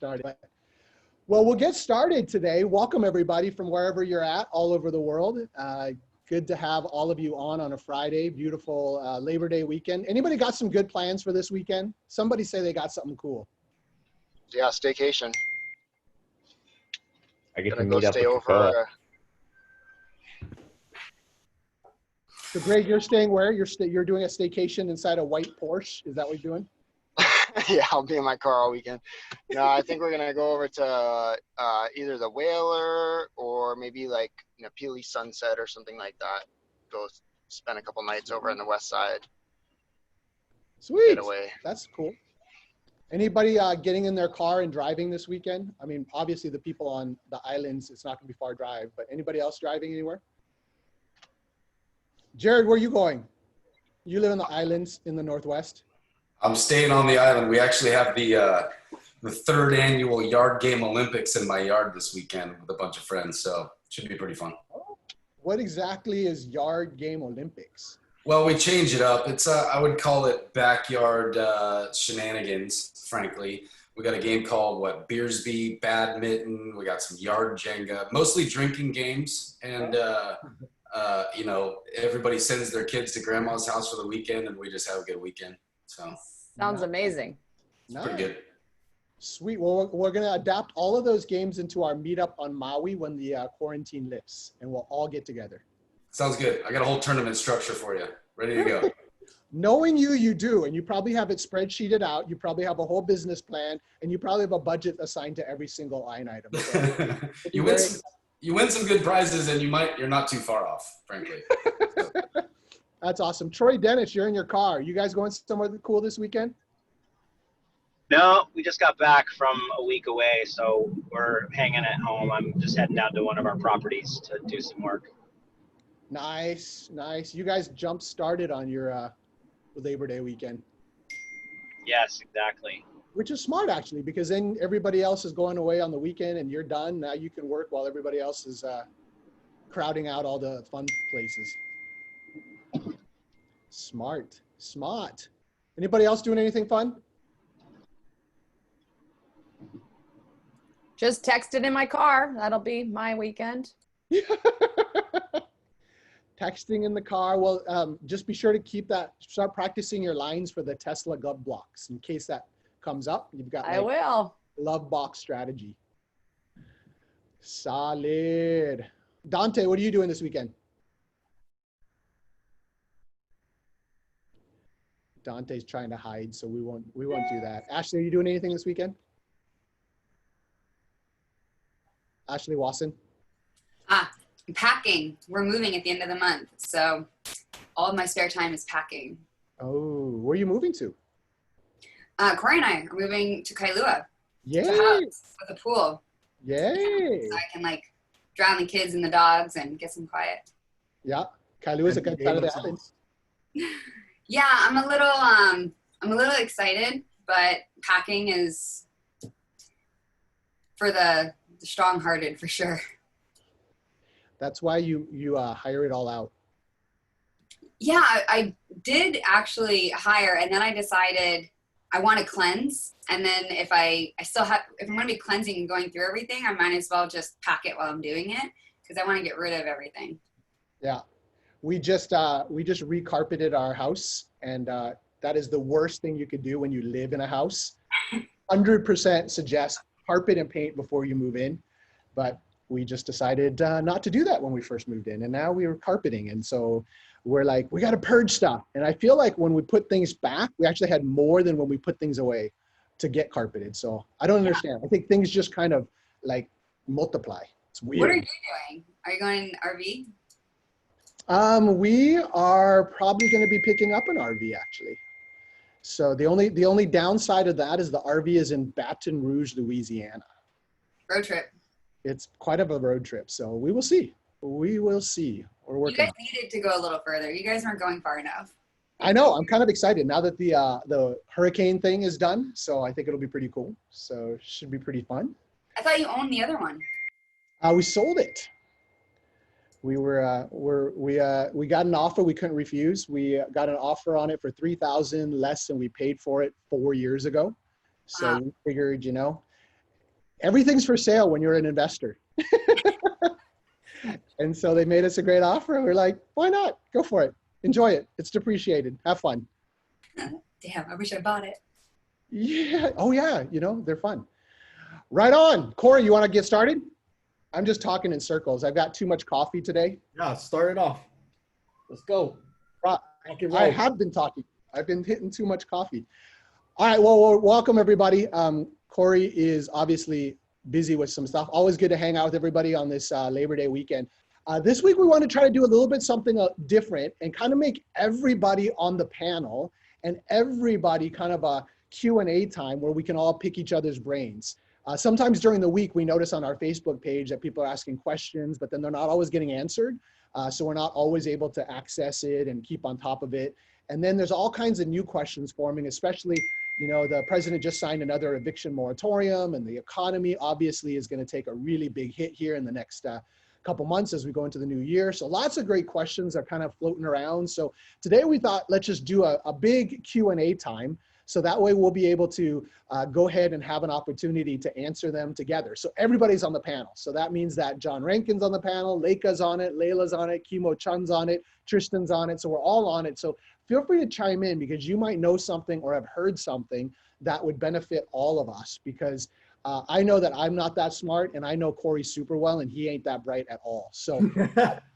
started. Well, we'll get started today. Welcome everybody from wherever you're at, all over the world. Good to have all of you on a Friday. Beautiful Labor Day weekend. Anybody got some good plans for this weekend? Somebody say they got something cool. Yeah, staycation. I get Gonna to go meet up stay with over. So Greg, you're staying where? You're doing a staycation inside a white Porsche. Is that what you're doing? Yeah, I'll be in my car all weekend. No, I think we're gonna go over to either the Whaler or maybe like Peely Sunset or something like that. Go spend a couple nights over on the west side. Sweet. Get away. That's cool. Anybody getting in their car and driving this weekend? I mean, obviously the people on the islands, it's not gonna be far drive, but anybody else driving anywhere? Jared, where are you going? You live in the islands in the Northwest. I'm staying on the island. We actually have the third annual Yard Game Olympics in my yard this weekend with a bunch of friends, so it should be pretty fun. What exactly is Yard Game Olympics? Well, we change it up. It's I would call it backyard shenanigans, frankly. We got a game called Beersby, Badminton. We got some yard Jenga, mostly drinking games, and everybody sends their kids to grandma's house for the weekend, and we just have a good weekend. So sounds amazing. Nice. Pretty good. Sweet. Well, we're going to adapt all of those games into our meetup on Maui when the quarantine lifts, and we'll all get together. Sounds good. I got a whole tournament structure for you. Ready to go. Knowing you do, and you probably have it spreadsheeted out. You probably have a whole business plan, and you probably have a budget assigned to every single line item. So you win some good prizes, and you're not too far off, frankly. So. That's awesome. Troy Dennis, you're in your car. You guys going somewhere cool this weekend? No, we just got back from a week away, so we're hanging at home. I'm just heading down to one of our properties to do some work. Nice, nice. You guys jump started on your Labor Day weekend. Yes, exactly. Which is smart, actually, because then everybody else is going away on the weekend and you're done. Now you can work while everybody else is crowding out all the fun places. Smart. Anybody else doing anything fun? Just texted in my car. That'll be my weekend. Texting in the car. Well, just be sure to start practicing your lines for the Tesla glove blocks in case that comes up. You've got I will. Glove box strategy. Solid. Dante, what are you doing this weekend? Dante's trying to hide, so we won't do that. Ashley, are you doing anything this weekend? Ashley Wasson? Packing. We're moving at the end of the month, so all of my spare time is packing. Oh, where are you moving to? Corey and I are moving to Kailua. Yay! To Hubs with a pool. Yay! So I can drown the kids and the dogs and get some quiet. Yeah, Kailua is a good side of the islands. Yeah, I'm a little excited, but packing is for the strong-hearted for sure. That's why you hire it all out. Yeah, I did actually hire, and then I decided I want to cleanse. And then if I'm going to be cleansing and going through everything, I might as well just pack it while I'm doing it because I want to get rid of everything. Yeah. We just recarpeted our house, and that is the worst thing you could do when you live in a house. 100% suggest carpet and paint before you move in, but we just decided not to do that when we first moved in, and now we were carpeting, and so we're like, we got to purge stuff. And I feel like when we put things back, we actually had more than when we put things away to get carpeted. So I don't understand. I think things just kind of multiply. It's weird. What are you doing? Are you going RV? We are probably going to be picking up an RV actually. So the only downside of that is the RV is in Baton Rouge, Louisiana. Road trip. It's quite of a road trip. So we will see. We will see. We're working. You guys needed to go a little further. You guys weren't going far enough. I know. I'm kind of excited now that the hurricane thing is done. So I think it'll be pretty cool. So it should be pretty fun. I thought you owned the other one. We sold it. We got an offer we couldn't refuse. We got an offer on it for $3,000 less than we paid for it 4 years ago. So we figured, everything's for sale when you're an investor. And so they made us a great offer. We're like, why not? Go for it. Enjoy it. It's depreciated. Have fun. Damn, I wish I bought it. Yeah. Oh, yeah. You know, they're fun. Right on. Corey, you want to get started? I'm just talking in circles. I've got too much coffee today. Yeah, start it off. Let's go. Right. Rock and roll. I have been talking. I've been hitting too much coffee. All right. Well, welcome everybody. Corey is obviously busy with some stuff. Always good to hang out with everybody on this Labor Day weekend. This week, we want to try to do a little bit something different and kind of make everybody on the panel and everybody kind of a Q&A time where we can all pick each other's brains. Sometimes during the week, we notice on our Facebook page that people are asking questions, but then they're not always getting answered. So we're not always able to access it and keep on top of it. And then there's all kinds of new questions forming, especially, you know, the president just signed another eviction moratorium, and the economy obviously is going to take a really big hit here in the next couple months as we go into the new year. So lots of great questions are kind of floating around. So today we thought, let's just do a big Q&A time. So that way we'll be able to go ahead and have an opportunity to answer them together. So everybody's on the panel. So that means that John Rankin's on the panel, Leika's on it, Layla's on it, Kimo Chun's on it, Tristan's on it. So we're all on it. So feel free to chime in because you might know something or have heard something that would benefit all of us, because I know that I'm not that smart, and I know Corey super well, and he ain't that bright at all. So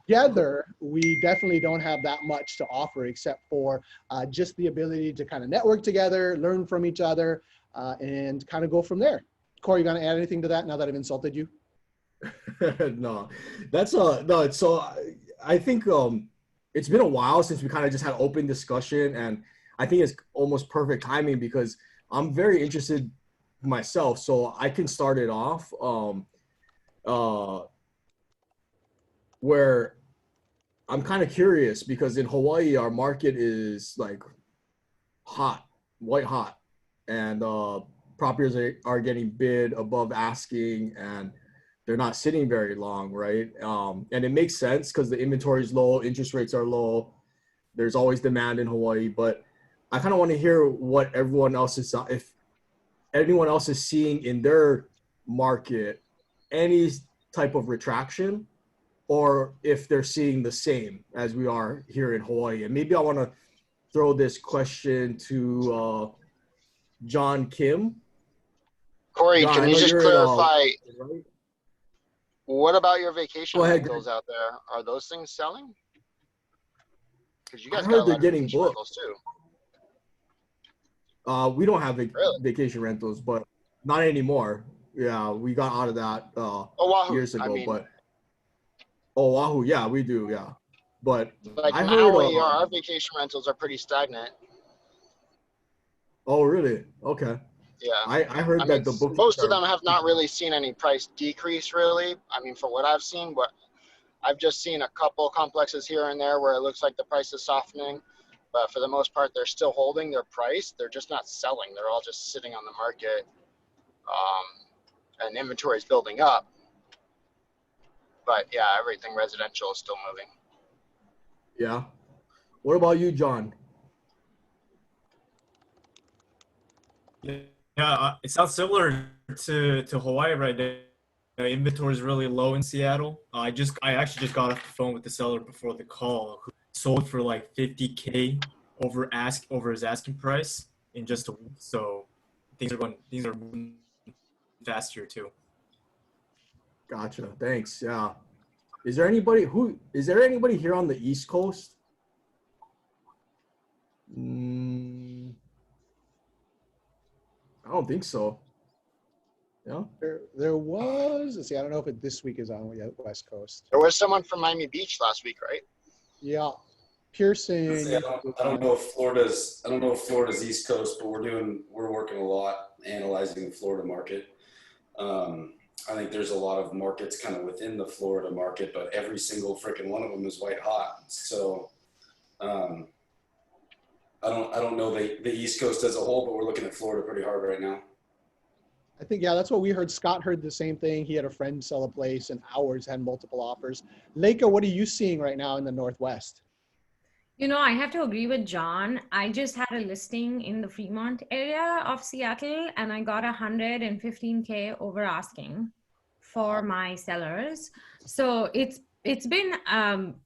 together, we definitely don't have that much to offer except for just the ability to kind of network together, learn from each other, and kind of go from there. Corey, you gonna add anything to that now that I've insulted you? No, that's no. So I think it's been a while since we kind of just had open discussion, and I think it's almost perfect timing because I'm very interested myself, so I can start it off where I'm kind of curious because in Hawaii our market is like hot, white hot, and properties are getting bid above asking, and they're not sitting very long, right? And it makes sense because the inventory is low, interest rates are low, there's always demand in Hawaii. But I kind of want to hear what everyone else is, if anyone else is seeing in their market any type of retraction, or if they're seeing the same as we are here in Hawaii. And maybe I want to throw this question to John Kim. Corey, John, can I you know just you're, clarify, right? what about your vacation Go ahead. rentals out there? Are those things selling? Because you I guys heard got a they're lot of getting vacation booked. rentals too. We don't have Really? vacation rentals, but not anymore. Yeah, we got out of that Oahu, years ago. I mean, But Oahu, yeah, we do, yeah. But like I heard. Maui, our vacation rentals are pretty stagnant. Oh, really? Okay. Yeah. I heard I that mean, the bookings most of are- them have not really seen any price decrease, really. I mean, for what I've seen, but I've just seen a couple complexes here and there where it looks like the price is softening. But for the most part, they're still holding their price. They're just not selling. They're all just sitting on the market, and inventory is building up. But yeah, everything residential is still moving. Yeah. What about you, John? Yeah, it sounds similar to Hawaii right now. The inventory is really low in Seattle. I actually just got off the phone with the seller before the call, who sold for like $50K over his asking price in just a week. So things are moving fast here too. Gotcha. Thanks. Yeah. Is there anybody here on the East Coast? I don't think so. Yeah. There was, let's see, I don't know if this week is on West Coast. There was someone from Miami Beach last week, right? Yeah. Pearson. I don't know if Florida's East Coast, but we're working a lot analyzing the Florida market. I think there's a lot of markets kind of within the Florida market, but every single freaking one of them is white hot. So I don't know the East Coast as a whole, but we're looking at Florida pretty hard right now. I think, yeah, that's what we heard. Scott heard the same thing. He had a friend sell a place and ours had multiple offers. Leika, what are you seeing right now in the Northwest? You know, I have to agree with John. I just had a listing in the Fremont area of Seattle and I got 115K over asking for my sellers. So it's been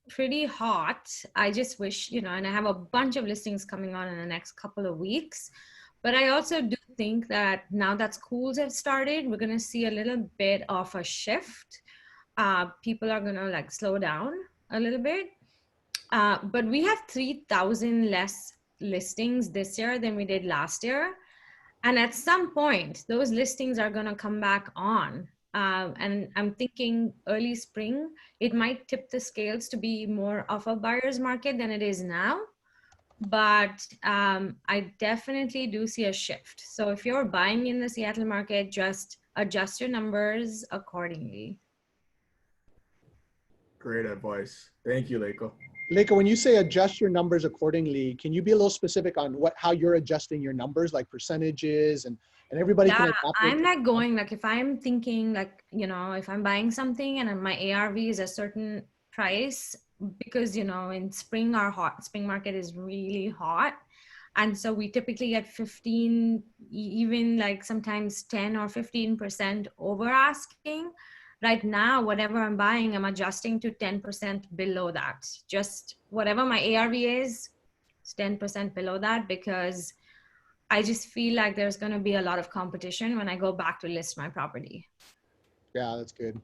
pretty hot. I just wish, you know, and I have a bunch of listings coming on in the next couple of weeks. But I also do think that now that schools have started, we're going to see a little bit of a shift. People are going to like slow down a little bit. But we have 3,000 less listings this year than we did last year. And at some point, those listings are going to come back on. And I'm thinking early spring, it might tip the scales to be more of a buyer's market than it is now. But I definitely do see a shift. So if you're buying in the Seattle market, just adjust your numbers accordingly. Great advice. Thank you, Leiko. Leica, when you say adjust your numbers accordingly, can you be a little specific on how you're adjusting your numbers, like percentages, and everybody can Yeah, adapt I'm it? not going like if I'm thinking like, you know, if I'm buying something and my ARV is a certain price, because, you know, in spring, our spring market is really hot. And so we typically get 15, even like sometimes 10 or 15% over asking. Right now, whatever I'm buying, I'm adjusting to 10% below that. Just whatever my ARV is, it's 10% below that because I just feel like there's going to be a lot of competition when I go back to list my property. Yeah, that's good.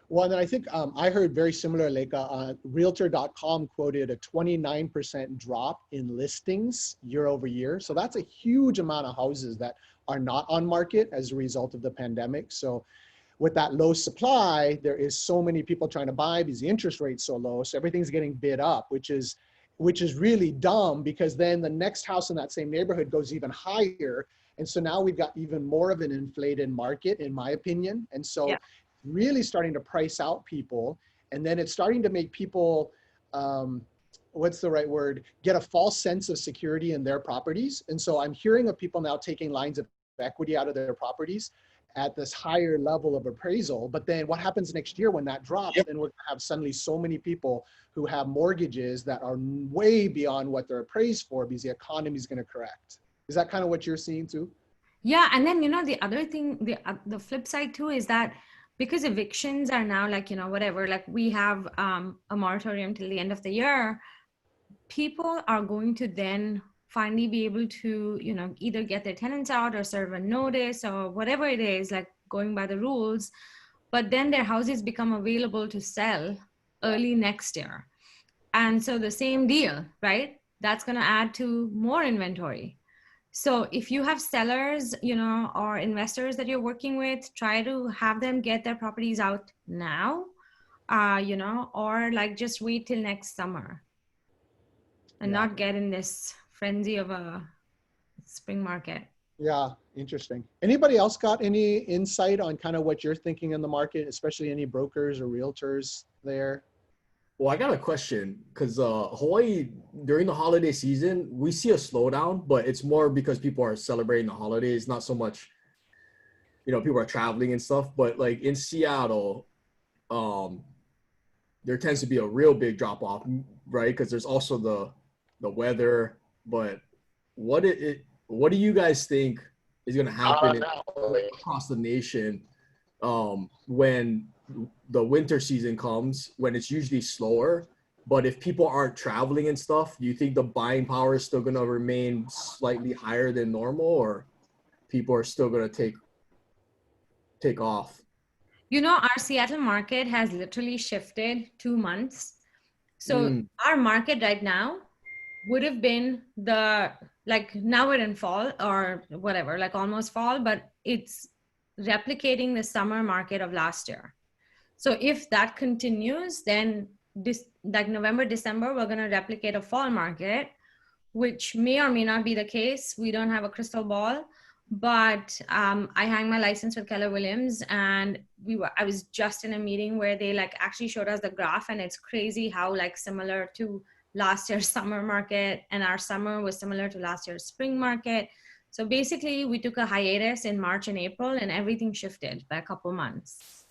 Well, then I think I heard very similar, Leica. Realtor.com quoted a 29% drop in listings year over year. So that's a huge amount of houses that are not on market as a result of the pandemic. So with that low supply, there is so many people trying to buy because the interest rate's so low. So everything's getting bid up, which is really dumb because then the next house in that same neighborhood goes even higher. And so now we've got even more of an inflated market, in my opinion. And so Yeah. really starting to price out people. And then it's starting to make people, what's the right word, get a false sense of security in their properties. And so I'm hearing of people now taking lines of equity out of their properties at this higher level of appraisal. But then what happens next year when that drops, then we're gonna have suddenly so many people who have mortgages that are way beyond what they're appraised for because the economy is gonna correct. Is that kind of what you're seeing too? Yeah, and then, you know, the other thing, the flip side too is that because evictions are now like, you know, whatever, like we have a moratorium till the end of the year, people are going to then finally be able to, you know, either get their tenants out or serve a notice or whatever it is, like going by the rules, but then their houses become available to sell early next year. And so the same deal, right? That's going to add to more inventory. So if you have sellers, you know, or investors that you're working with, try to have them get their properties out now, you know, or like just wait till next summer and Yeah. not get in this frenzy of a spring market. Yeah, interesting. Anybody else got any insight on kind of what you're thinking in the market, especially any brokers or realtors there? Well, I got a question because Hawaii during the holiday season, we see a slowdown, but it's more because people are celebrating the holidays, not so much, you know, people are traveling and stuff. But like in Seattle, there tends to be a real big drop off, right? Because there's also the weather. But what do you guys think is going to happen across the nation when the winter season comes, when it's usually slower? But if people aren't traveling and stuff, do you think the buying power is still going to remain slightly higher than normal, or people are still going to take off? You know, our Seattle market has literally shifted 2 months. So our market right now would have been like now we're in fall or whatever, like almost fall, but it's replicating the summer market of last year. So if that continues, then this like November, December, we're going to replicate a fall market, which may or may not be the case. We don't have a crystal ball, but I hang my license with Keller Williams, and I was just in a meeting where they like actually showed us the graph, and it's crazy how like similar to last year's summer market, and our summer was similar to last year's spring market. So basically we took a hiatus in March and April, and everything shifted by a couple months.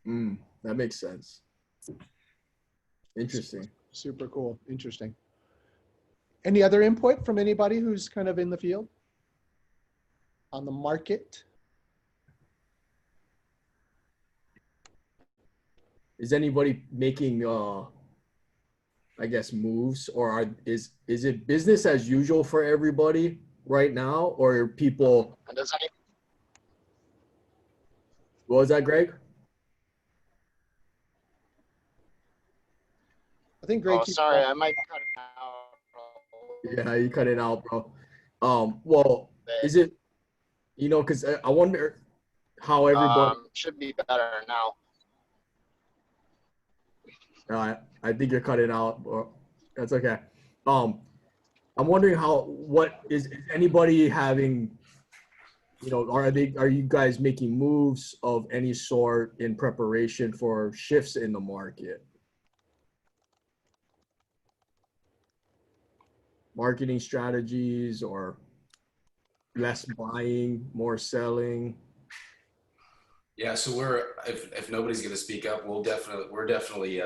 That makes sense. Interesting. Super cool. Interesting. Any other input from anybody who's kind of in the field on the market? Is anybody making I guess moves, or is it business as usual for everybody right now, or are people? And does any, What was that, Greg? I think Greg. oh, keeps sorry, talking. I might cut it out. Yeah, you cut it out, bro. Well, is it, because I wonder how everybody. Should be better now. I think you're cutting out, bro. That's okay. I'm wondering what is anybody having, are you guys making moves of any sort in preparation for shifts in the market? Marketing strategies, or less buying, more selling? Yeah, so if nobody's going to speak up, we definitely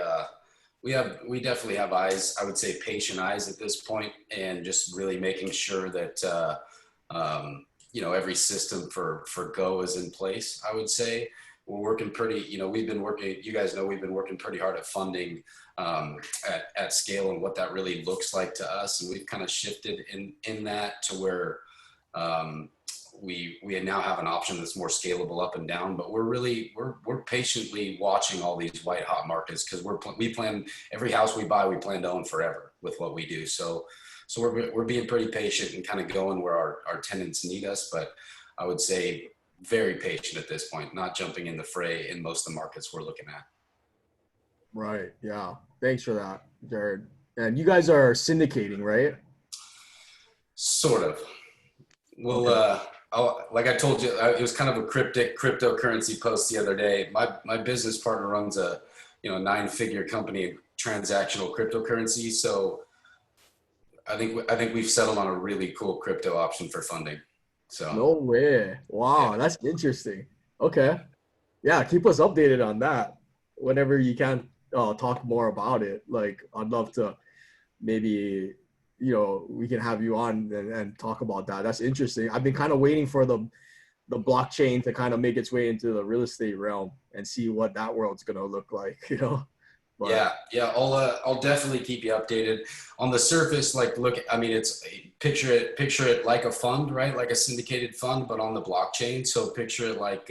have eyes, I would say patient eyes at this point, and just really making sure that every system for Go is in place. I would say we're working pretty, you guys know we've been working pretty hard at funding at scale and what that really looks like to us, and we've kind of shifted in that to where we now have an option that's more scalable up and down, but we're patiently watching all these white hot markets, because we plan every house we buy, we plan to own forever with what we do. So we're being pretty patient and kind of going where our tenants need us, but I would say very patient at this point, not jumping in the fray in most of the markets we're looking at. Right. Yeah. Thanks for that, Jared. And you guys are syndicating, right? Sort of. Well, like I told you, it was kind of a cryptic cryptocurrency post the other day. My business partner runs a 9-figure company, transactional cryptocurrency. So I think we've settled on a really cool crypto option for funding. So No way. Wow, Yeah. that's interesting. Okay. Yeah, keep us updated on that whenever you can. Talk more about it. Like, I'd love to maybe we can have you on and talk about that. That's interesting. I've been kind of waiting for the blockchain to kind of make its way into the real estate realm and see what that world's gonna look like. But, yeah. I'll definitely keep you updated. On the surface, it's picture it like a fund, right? Like a syndicated fund, but on the blockchain. So picture it like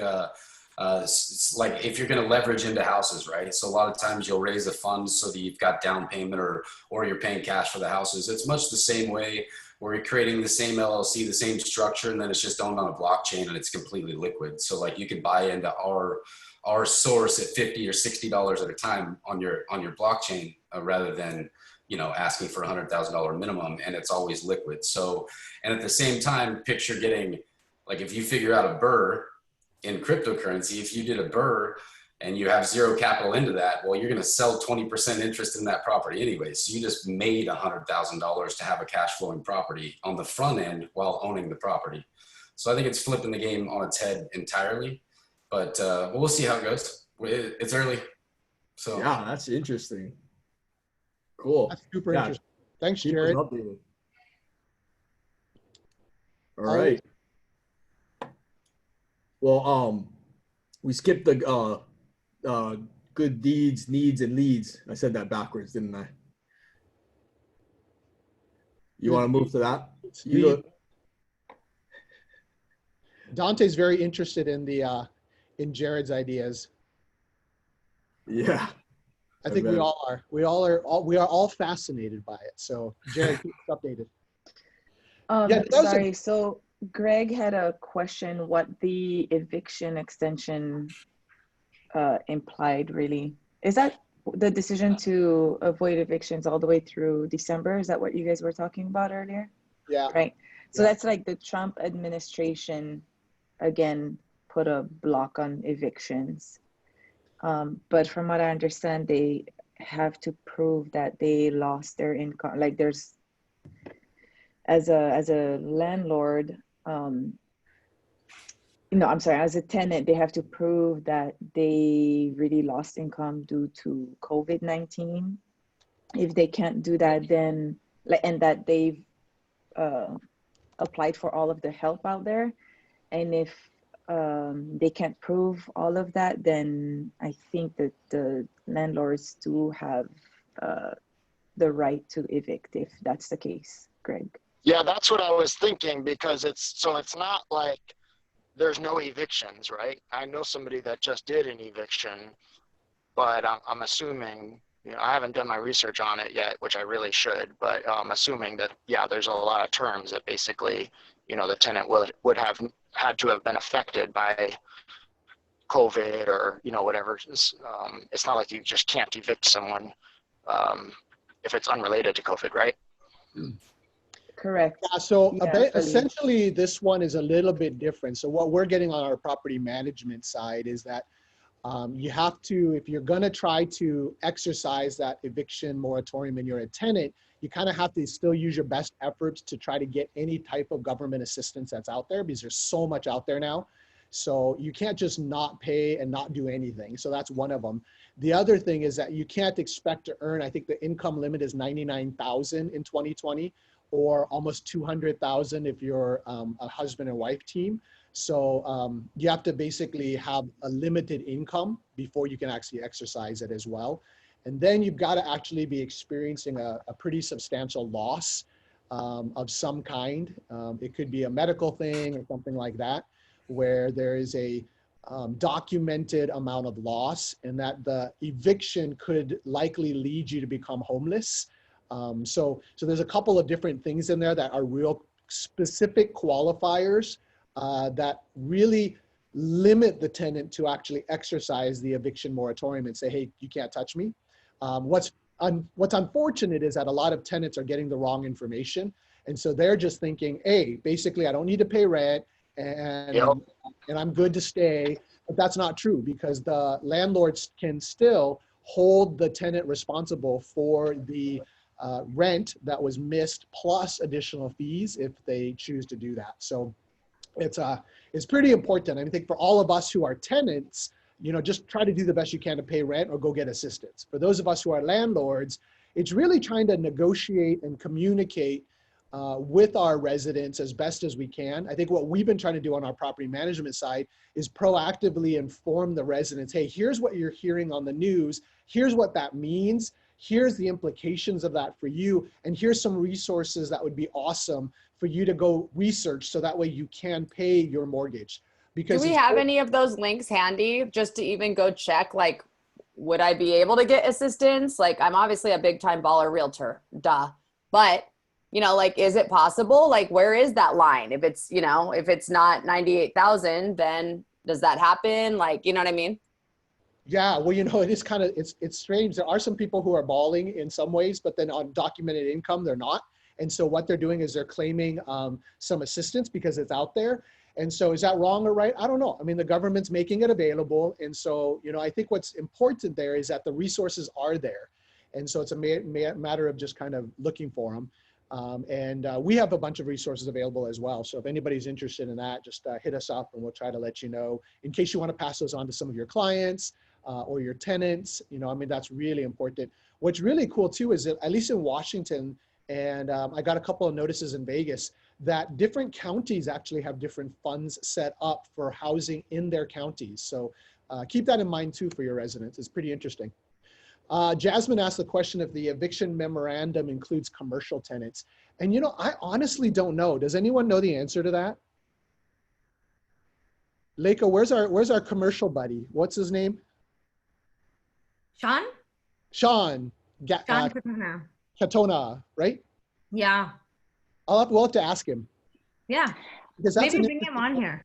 it's like if you're going to leverage into houses, right? So a lot of times you'll raise a fund so that you've got down payment or you're paying cash for the houses. It's much the same way, where you're creating the same LLC, the same structure, and then it's just owned on a blockchain and it's completely liquid. So like you could buy into our source at $50 or $60 at a time on your blockchain, rather than asking for $100,000 minimum, and it's always liquid. So, and at the same time, picture getting, like, if you figure out a BRRRR in cryptocurrency, if you did a BRRRR and you have zero capital into that, well, you're going to sell 20% interest in that property anyway. So you just made $100,000 to have a cash flowing property on the front end while owning the property. So I think it's flipping the game on its head entirely, but we'll see how it goes. It's early. So yeah, that's interesting. Cool. That's super Yeah. interesting. Thanks, Keep us Jared. updated. All right. Well, we skipped the good deeds, needs, and leads. I said that backwards, didn't I? You want to move to that? You go. Dante's very interested in the in Jared's ideas. Yeah. I think we all are. We are all fascinated by it. So Jared, keep us updated. Yeah, that was a- Sorry. So Greg had a question what the eviction extension implied, really. Is that the decision to avoid evictions all the way through December? Is that what you guys were talking about earlier? Yeah. Right. So Yeah. that's like the Trump administration, again, put a block on evictions. But from what I understand, they have to prove that they lost their income. Like there's, as a landlord, as a tenant, they have to prove that they really lost income due to COVID-19. If they can't do that, then and that they've applied for all of the help out there. And if they can't prove all of that, then I think that the landlords do have the right to evict if that's the case, Greg. Yeah, that's what I was thinking, because it's not like there's no evictions, right? I know somebody that just did an eviction, but I'm assuming, I haven't done my research on it yet, which I really should, but I'm assuming that, yeah, there's a lot of terms that basically, the tenant would have had to have been affected by COVID or, whatever. It's not like you just can't evict someone if it's unrelated to COVID, right? Correct. Yeah, so Yeah, essentially this one is a little bit different. So what we're getting on our property management side is that you have to, if you're going to try to exercise that eviction moratorium and you're a tenant, you kind of have to still use your best efforts to try to get any type of government assistance that's out there, because there's so much out there now. So you can't just not pay and not do anything. So that's one of them. The other thing is that you can't expect to earn, I think the income limit is 99,000 in 2020, or almost 200,000 if you're a husband and wife team. So you have to basically have a limited income before you can actually exercise it as well. And then you've got to actually be experiencing a pretty substantial loss of some kind. It could be a medical thing or something like that, where there is a documented amount of loss, and that the eviction could likely lead you to become homeless. So there's a couple of different things in there that are real specific qualifiers that really limit the tenant to actually exercise the eviction moratorium and say, hey, you can't touch me. What's unfortunate is that a lot of tenants are getting the wrong information. And so they're just thinking, hey, basically I don't need to pay rent and I'm good to stay. But that's not true, because the landlords can still hold the tenant responsible for the rent that was missed plus additional fees if they choose to do that. So it's pretty important. I think for all of us who are tenants, just try to do the best you can to pay rent or go get assistance. For those of us who are landlords, it's really trying to negotiate and communicate with our residents as best as we can. I think what we've been trying to do on our property management side is proactively inform the residents, hey, here's what you're hearing on the news, here's what that means, here's the implications of that for you, and here's some resources that would be awesome for you to go research so that way you can pay your mortgage. Because do we have any of those links handy just to even go check, like, would I be able to get assistance? Like, I'm obviously a big time baller realtor, duh. But, like, is it possible? Like, where is that line? If it's, if it's not 98,000, then does that happen? Like, you know what I mean? Yeah, well, it is kind of, it's strange. There are some people who are balling in some ways, but then on documented income, they're not. And so what they're doing is they're claiming some assistance because it's out there. And so is that wrong or right? I don't know. I mean, the government's making it available. And so, I think what's important there is that the resources are there. And so it's a matter of just kind of looking for them. We have a bunch of resources available as well. So if anybody's interested in that, just hit us up and we'll try to let you know in case you want to pass those on to some of your clients or your tenants. That's really important. What's really cool too is that at least in Washington, and I got a couple of notices in Vegas, that different counties actually have different funds set up for housing in their counties. So keep that in mind too for your residents. It's pretty interesting. Jasmine asked the question if the eviction memorandum includes commercial tenants. And I honestly don't know. Does anyone know the answer to that? Leica, where's our commercial buddy? What's his name? Sean? Sean. Sean Katona. Katona, right? Yeah. We'll have to ask him. Yeah. Because that's maybe bring him on here.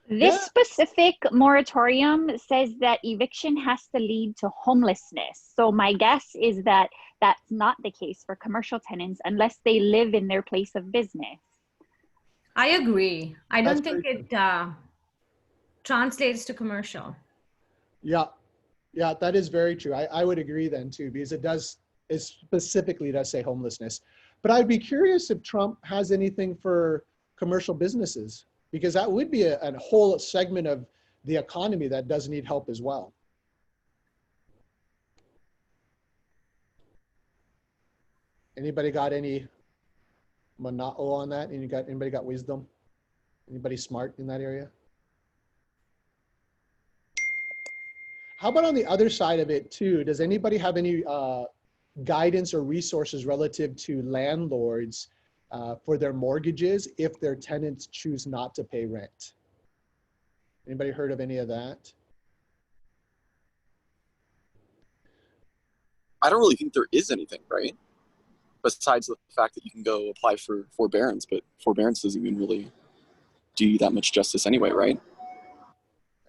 This specific moratorium says that eviction has to lead to homelessness. So my guess is that that's not the case for commercial tenants unless they live in their place of business. I agree. I don't think it translates to commercial. Yeah, that is very true. I would agree then too, because it specifically does say homelessness. But I'd be curious if Trump has anything for commercial businesses, because that would be a whole segment of the economy that does need help as well. Anybody got any Manao on that? And anybody got wisdom? Anybody smart in that area? How about on the other side of it too? Does anybody have any guidance or resources relative to landlords for their mortgages if their tenants choose not to pay rent? Anybody heard of any of that? I don't really think there is anything, right? Besides the fact that you can go apply for forbearance, but forbearance doesn't even really do you that much justice anyway, right?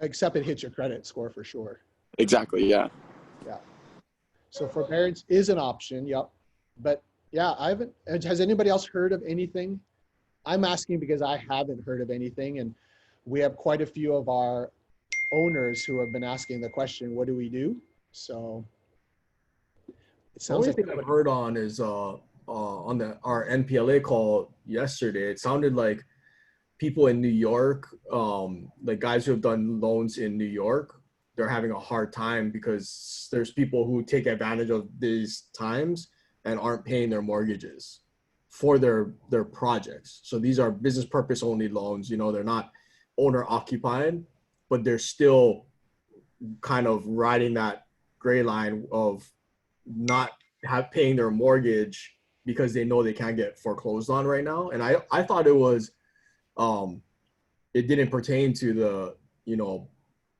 Except it hits your credit score for sure. Exactly, yeah. Yeah. So forbearance is an option, yep. But yeah, has anybody else heard of anything? I'm asking because I haven't heard of anything, and we have quite a few of our owners who have been asking the question, what do we do? So it The sounds only like thing I've heard on is on our NPLA call yesterday, it sounded like people in New York, like guys who have done loans in New York, they're having a hard time because there's people who take advantage of these times and aren't paying their mortgages for their projects. So these are business purpose only loans. You know, they're not owner occupied, but they're still kind of riding that gray line of not paying their mortgage because they know they can't get foreclosed on right now. And I thought it was, it didn't pertain to the, you know,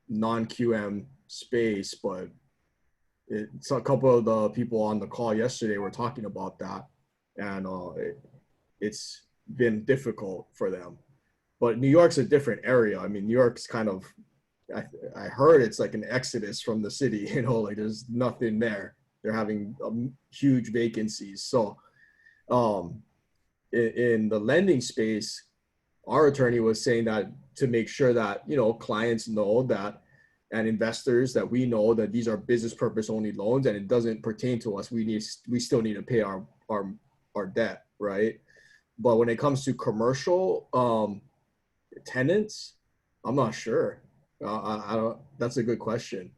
non-QM space, but it's a couple of the people on the call yesterday were talking about that, and it's been difficult for them. But New York's a different area. I mean, New York's kind of, I heard it's like an exodus from the city, you know, like there's nothing there. They're having huge vacancies. So in the lending space, our attorney was saying that to make sure that, you know, clients know that, and investors that we know that these are business purpose only loans and it doesn't pertain to us. We still need to pay our debt, right? But when it comes to commercial tenants, I'm not sure. I don't. That's a good question.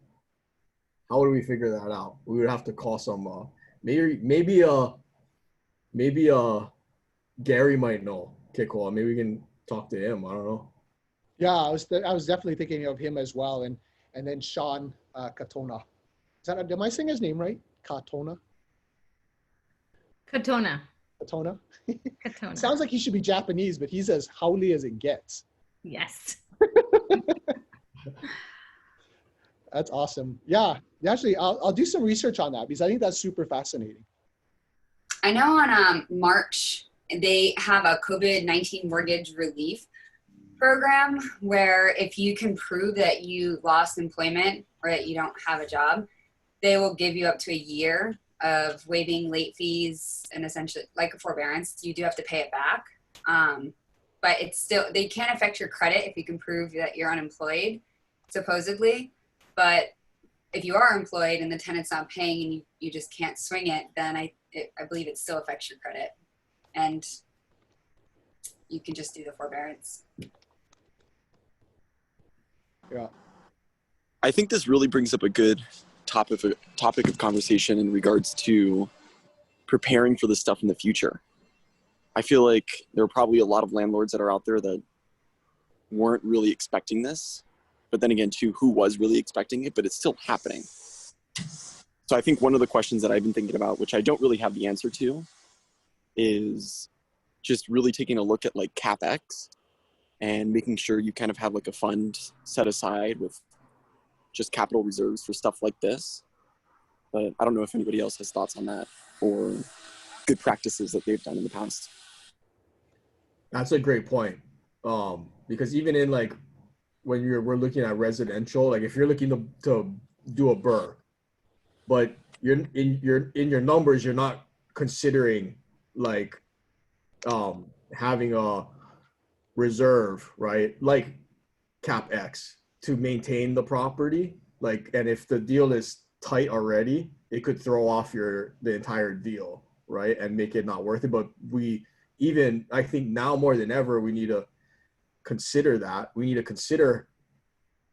How would we figure that out? We would have to call some. Maybe Gary might know. Kiko. Maybe we can talk to him. I don't know. Yeah, I was definitely thinking of him as well, and then Sean Katona. Am I saying his name right? Katona. Katona. Katona. Katona. Sounds like he should be Japanese, but he's as howly as it gets. Yes. That's awesome. Yeah, actually, I'll do some research on that because I think that's super fascinating. I know on March, they have a COVID-19 mortgage relief program where if you can prove that you lost employment or that you don't have a job, they will give you up to a year of waiving late fees and essentially like a forbearance. You do have to pay it back. But it's still, they can't affect your credit if you can prove that you're unemployed, supposedly. But if you are employed and the tenant's not paying and you just can't swing it, then I believe it still affects your credit. And you can just do the forbearance. Yeah. I think this really brings up a good topic of conversation in regards to preparing for this stuff in the future. I feel like there are probably a lot of landlords that are out there that weren't really expecting this, but then again, too, who was really expecting it, but it's still happening. So I think one of the questions that I've been thinking about, which I don't really have the answer to, is just really taking a look at like CapEx and making sure you kind of have like a fund set aside with just capital reserves for stuff like this. But I don't know if anybody else has thoughts on that or good practices that they've done in the past. That's a great point. Because even in like when we're looking at residential, like if you're looking to do a BRRRR, but you're in your numbers, you're not considering like having a reserve, right? Like CapEx to maintain the property. Like, and if the deal is tight already, it could throw off the entire deal, right? And make it not worth it. But I think now more than ever, we need to consider that. We need to consider,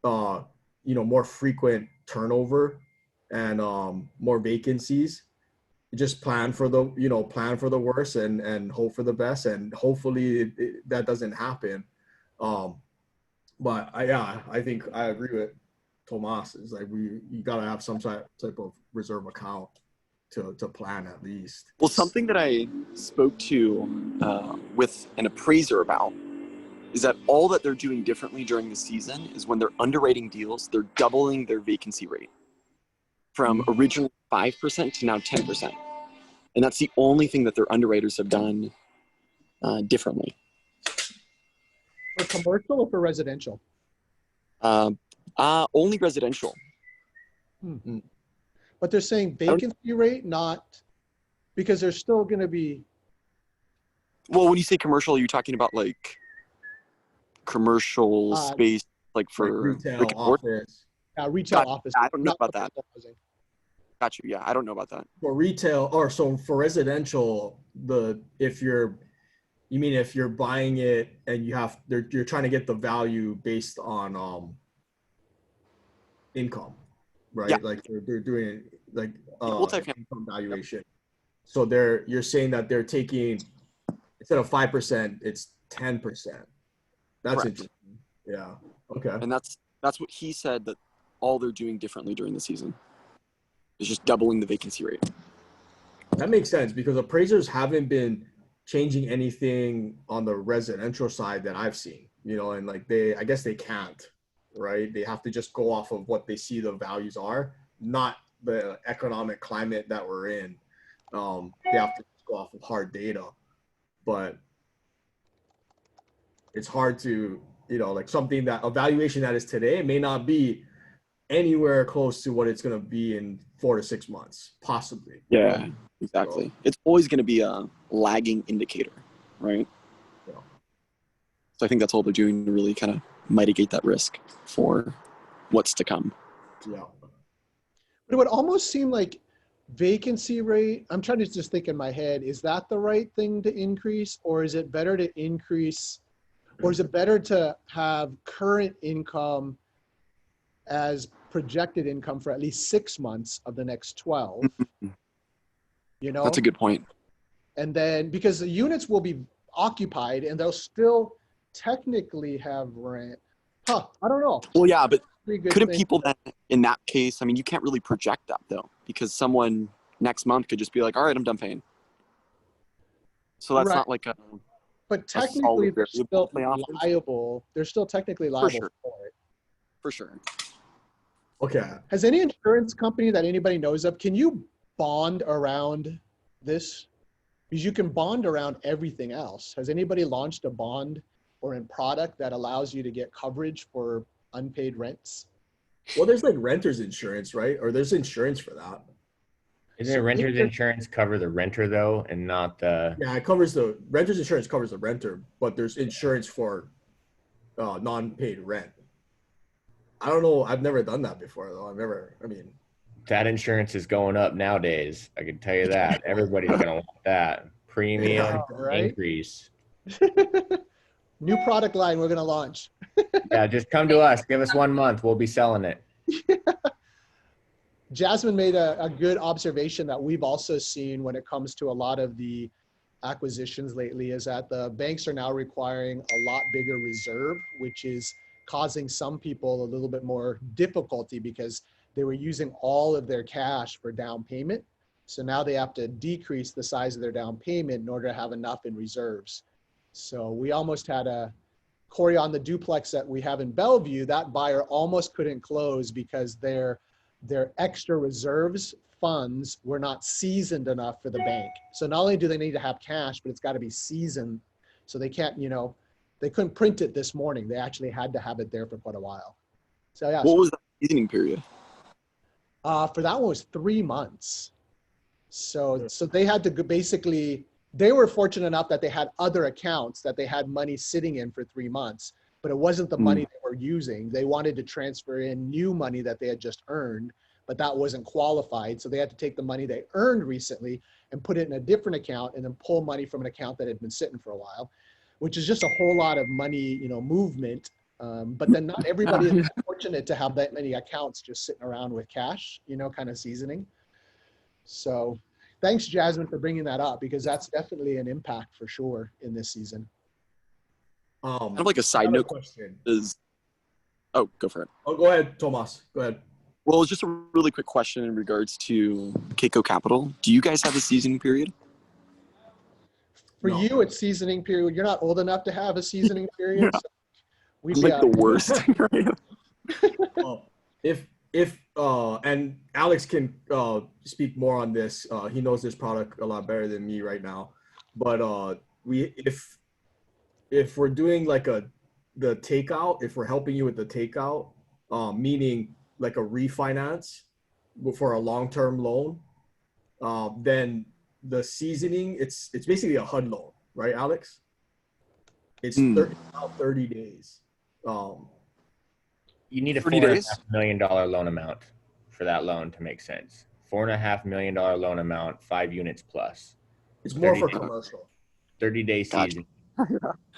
more frequent turnover and more vacancies. just plan for the worst and hope for the best, and hopefully that doesn't happen. But I think I agree with Tomas. It's like you gotta have some type of reserve account to plan at least. Well, something that I spoke to with an appraiser about is that all that they're doing differently during the season is when they're underwriting deals, they're doubling their vacancy rate from originally 5% to now 10%. And that's the only thing that their underwriters have done differently. For commercial or for residential? Only residential. But they're saying vacancy rate, not because there's still going to be. Well, when you say commercial, are you talking about like commercial space, like for retail office? Retail office. I don't know about that. Got you. Yeah, I don't know about that. For retail, or so for residential, if you're buying it and you're trying to get the value based on income, right? Yeah. Like they're doing like income valuation. So you're saying that they're taking, instead of 5%, it's 10%. That's Correct. interesting. Yeah. Okay. And that's what he said, that all they're doing differently during the season is just doubling the vacancy rate. That makes sense, because appraisers haven't been changing anything on the residential side that I've seen, and like I guess they can't, right? They have to just go off of what they see the values are, not the economic climate that we're in. They have to go off of hard data, but it's hard to, like something that a valuation that is today may not be anywhere close to what it's going to be in 4 to 6 months, possibly. Yeah, exactly. It's always going to be a lagging indicator, right? Yeah. So I think that's all they're doing to really kind of mitigate that risk for what's to come. Yeah. But it would almost seem like vacancy rate, I'm trying to just think in my head, is that the right thing to increase, or is it better to increase, or is it better to have current income as projected income for at least 6 months of the next 12? That's a good point. And then, because the units will be occupied and they'll still technically have rent. I don't know. Well, yeah, but couldn't thing. people then, in that case, I mean, you can't really project that though, because someone next month could just be like, all right, I'm done paying. So that's not like but technically they're still liable. They're still technically liable for it. For sure. Okay. Has any insurance company that anybody knows of, can you bond around this? Because you can bond around everything else. Has anybody launched a bond or a product that allows you to get coverage for unpaid rents? Well, there's like renter's insurance, right? Or there's insurance for that. Isn't renter's insurance cover the renter though, and not the? Yeah, it covers the renter's insurance covers the renter, but there's insurance for non-paid rent. I don't know. I've never done that before though. That insurance is going up nowadays. I can tell you that. Everybody's going to want that premium increase. New product line we're going to launch. Yeah, just come to us. Give us 1 month. We'll be selling it. Jasmine made a good observation that we've also seen when it comes to a lot of the acquisitions lately, is that the banks are now requiring a lot bigger reserve, which is causing some people a little bit more difficulty because they were using all of their cash for down payment. So now they have to decrease the size of their down payment in order to have enough in reserves. So we almost had Corey, on the duplex that we have in Bellevue, that buyer almost couldn't close because their extra reserves funds were not seasoned enough for the bank. So not only do they need to have cash, but it's got to be seasoned. So they can't, they couldn't print it this morning. They actually had to have it there for quite a while. So yeah. What was the seasoning period? For that one was 3 months. So they had to basically, they were fortunate enough that they had other accounts that they had money sitting in for 3 months, but it wasn't the money they were using. They wanted to transfer in new money that they had just earned, but that wasn't qualified. So they had to take the money they earned recently and put it in a different account and then pull money from an account that had been sitting for a while, which is just a whole lot of money, movement. But then not everybody is fortunate to have that many accounts just sitting around with cash, kind of seasoning. So thanks, Jasmine, for bringing that up, because that's definitely an impact for sure in this season. Kind of like a side another note question. is, oh, go for it. Oh, go ahead, Tomas. Go ahead. Well, it's just a really quick question in regards to Keiko Capital. Do you guys have a seasoning period? For No. you, it's seasoning period. You're not old enough to have a seasoning period. Yeah. So we I'm like the worst. If and Alex can speak more on this. He knows this product a lot better than me right now. But if we're doing like the takeout, if we're helping you with the takeout, meaning like a refinance for a long-term loan, then the seasoning, it's basically a HUD loan, right, Alex? It's 30 days. You need a 30 days? $4.5 million loan amount for that loan to make sense. $4.5 million loan amount, 5 units plus. It's more 30 for days. commercial. 30-day Gotcha. season.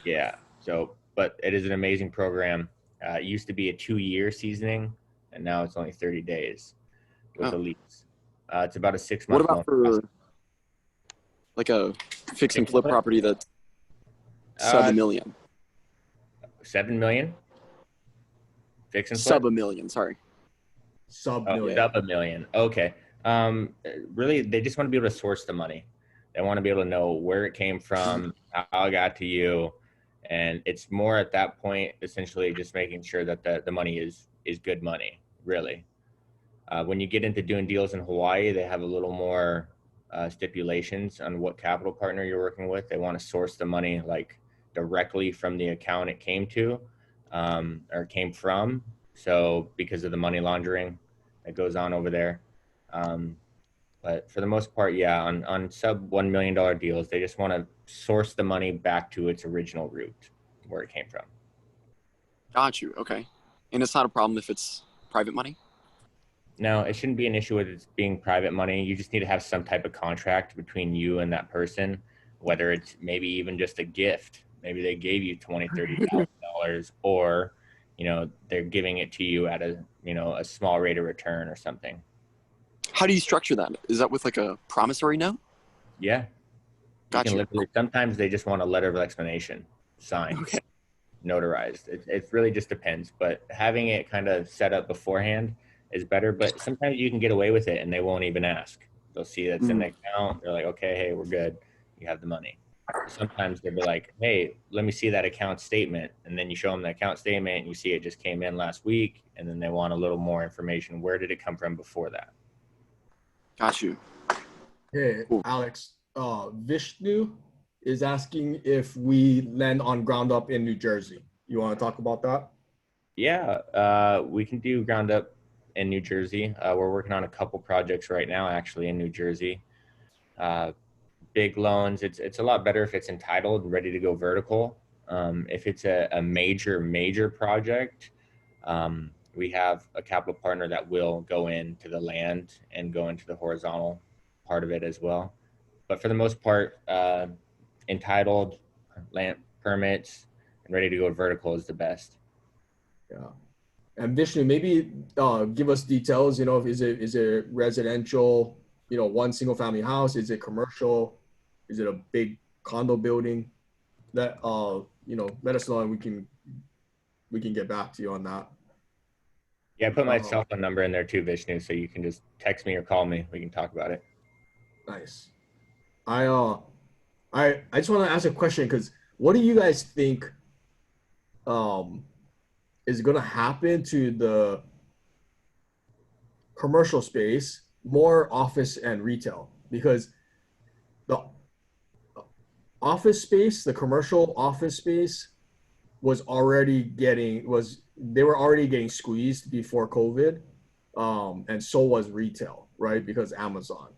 Yeah. So, but it is an amazing program. It used to be a 2-year seasoning, and now it's only 30 days with the lease. It's about a 6-month What about loan. for like a fix and flip property that's sub $1 million? 7 million? Fix and flip? Sub $1 million, sorry. Sub Oh, million. sub $1 million. Okay. Really, they just want to be able to source the money. They want to be able to know where it came from, how it got to you. And it's more at that point, essentially just making sure that the money is good money, really. When you get into doing deals in Hawaii, they have a little more stipulations on what capital partner you're working with. They want to source the money like directly from the account it came to or came from. So because of the money laundering that goes on over there. But for the most part, yeah, on sub $1 million deals, they just want to source the money back to its original route, where it came from. Got you. Okay. And it's not a problem if it's private money? No, it shouldn't be an issue with it being private money. You just need to have some type of contract between you and that person, whether it's maybe even just a gift. Maybe they gave you $20,000, $30,000, or, they're giving it to you at a small rate of return or something. How do you structure that? Is that with like a promissory note? Yeah. Gotcha. Sometimes they just want a letter of explanation signed, Okay. notarized. It really just depends. But having it kind of set up beforehand is better. But sometimes you can get away with it and they won't even ask. They'll see that's in the account. They're like, okay, hey, we're good. You have the money. Sometimes they'll be like, hey, let me see that account statement. And then you show them the account statement and you see it just came in last week. And then they want a little more information. Where did it come from before that? Got you. Hey, Cool. Alex, Vishnu is asking if we land on ground up in New Jersey. You want to talk about that? Yeah, we can do ground up in New Jersey. We're working on a couple projects right now, actually, in New Jersey. Big loans. It's a lot better if it's entitled, ready to go vertical. If it's a major project, we have a capital partner that will go into the land and go into the horizontal part of it as well. But for the most part, entitled, land permits, and ready to go vertical is the best. Yeah. And Vishnu, maybe give us details, is it residential, one single family house? Is it commercial? Is it a big condo building? That, let us know and we can get back to you on that. Yeah, I put my cell phone number in there too, Vishnu, so you can just text me or call me. We can talk about it. Nice. I just want to ask a question, because what do you guys think is going to happen to the commercial space, more office and retail? Because the office space, the commercial office space they were already getting squeezed before COVID. And so was retail, right? Because Amazon.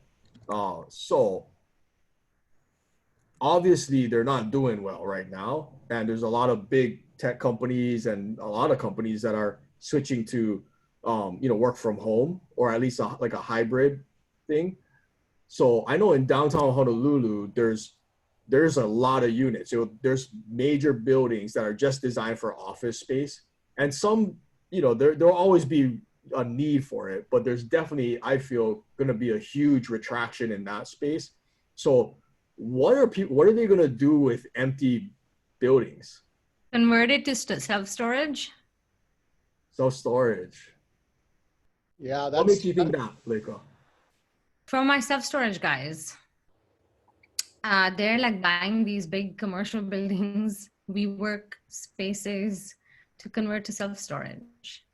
So obviously they're not doing well right now. And there's a lot of big tech companies and a lot of companies that are switching to, work from home, or at least like a hybrid thing. So I know in downtown Honolulu, there's a lot of units. There's major buildings that are just designed for office space. And some, there'll always be a need for it, but there's definitely, I feel, going to be a huge retraction in that space. So what are they going to do with empty buildings? Convert it to self-storage. Self-storage. Yeah, What makes you think that, Leica? For my self-storage guys, they're like buying these big commercial buildings, WeWork spaces to convert to self-storage.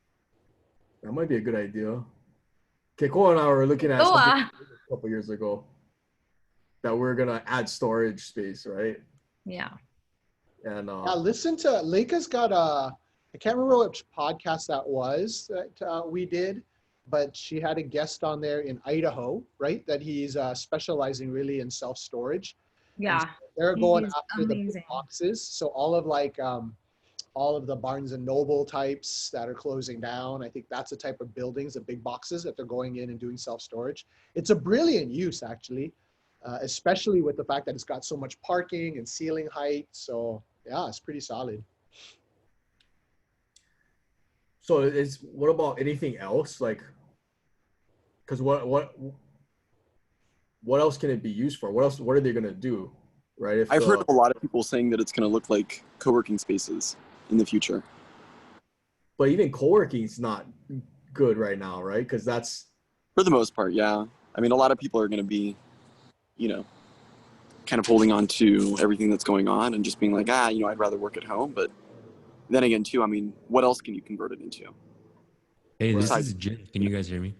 That might be a good idea. Keiko and I were looking at something a couple years ago that we're gonna add storage space, right? Yeah. And listen to Leica's got I can't remember which podcast that was that we did, but she had a guest on there in Idaho, right? That he's specializing really in self-storage. Yeah. So they're going He's after the big boxes. So all of the Barnes and Noble types that are closing down, I think that's the type of buildings, the big boxes that they're going in and doing self-storage. It's a brilliant use, actually, especially with the fact that it's got so much parking and ceiling height. So yeah, it's pretty solid. so what about anything else? Like, because what else can it be used for? What are they gonna do, right? I've heard a lot of people saying that it's going to look like co-working spaces in the future. But even co-working is not good right now, right? Because that's for the most part, yeah. I mean, a lot of people are going to be, kind of holding on to everything that's going on and just being like, I'd rather work at home. But then again, too, I mean, what else can you convert it into? Hey, this is Jin. Can you guys hear me?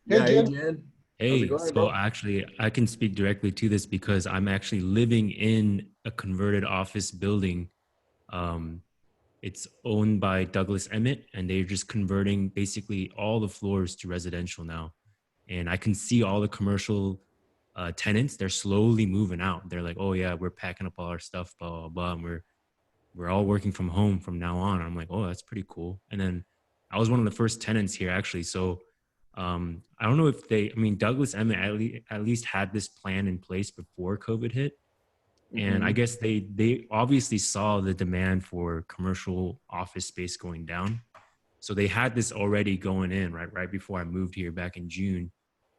Hey, Jin. Hey, so actually, I can speak directly to this because I'm actually living in a converted office building. It's owned by Douglas Emmett, and they're just converting basically all the floors to residential now. And I can see all the commercial tenants. They're slowly moving out. They're like, "Oh yeah, we're packing up all our stuff, blah blah blah." And we're all working from home from now on. I'm like, "Oh, that's pretty cool." And then I was one of the first tenants here actually, so. I don't know if Douglas Emmett at least had this plan in place before COVID hit. And I guess they obviously saw the demand for commercial office space going down. So they had this already going in right before I moved here back in June.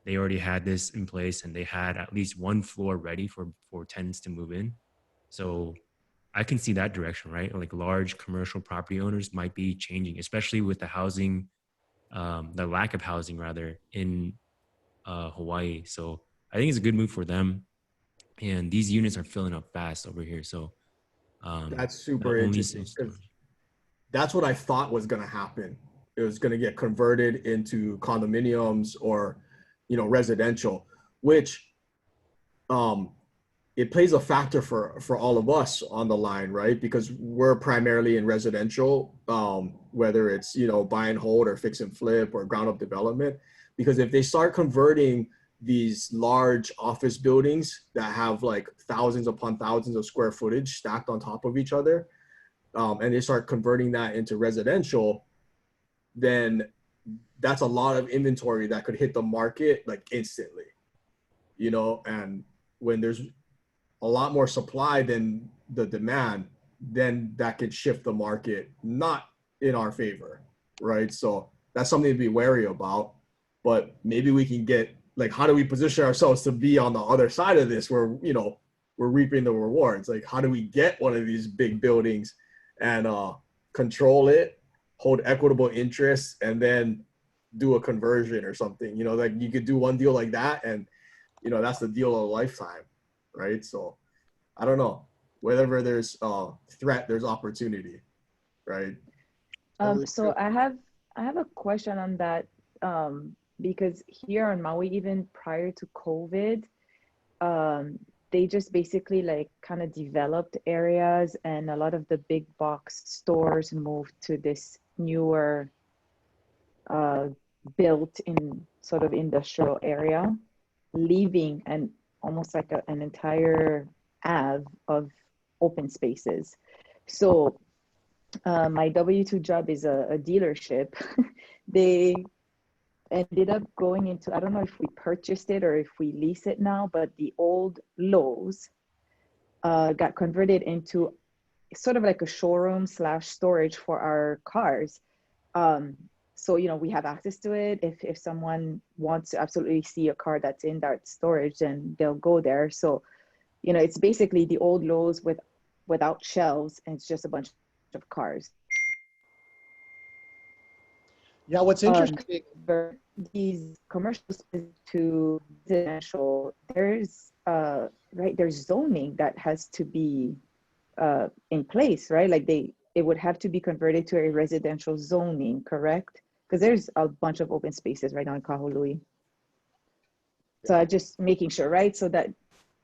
They already had this in place and they had at least one floor ready for tenants to move in. So I can see that direction, right? Like large commercial property owners might be changing, especially with the housing the lack of housing rather in Hawaii. So I think it's a good move for them. And these units are filling up fast over here. So that's super interesting. That's what I thought was going to happen. It was going to get converted into condominiums or, residential, which it plays a factor for all of us on the line, right? Because we're primarily in residential, whether it's, buy and hold or fix and flip or ground up development. Because if they start converting these large office buildings that have like thousands upon thousands of square footage stacked on top of each other, and they start converting that into residential, then that's a lot of inventory that could hit the market like instantly, and when there's a lot more supply than the demand, then that could shift the market not in our favor, right? So that's something to be wary about. But maybe we can get, like, how do we position ourselves to be on the other side of this where, we're reaping the rewards? Like, how do we get one of these big buildings and control it, hold equitable interest, and then do a conversion or something? Like you could do one deal like that and, that's the deal of a lifetime. Right. So I don't know, whenever there's a threat, there's opportunity. Right. So I have a question on that, because here on Maui, even prior to COVID, they just basically like kind of developed areas, and a lot of the big box stores moved to this newer built in sort of industrial area, leaving and almost like an entire ave of open spaces. So my W-2 job is a dealership. They ended up going into, I don't know if we purchased it or if we lease it now, but the old Lowe's got converted into sort of like a showroom / storage for our cars. So, you know, we have access to it. If someone wants to absolutely see a car that's in that storage, then they'll go there. So, you know, it's basically the old Lowe's without shelves, and it's just a bunch of cars. Yeah, what's interesting. These commercials to residential, there's there's zoning that has to be in place, right? Like it would have to be converted to a residential zoning, correct? Because there's a bunch of open spaces right now in Kahului. So I just making sure, right? So that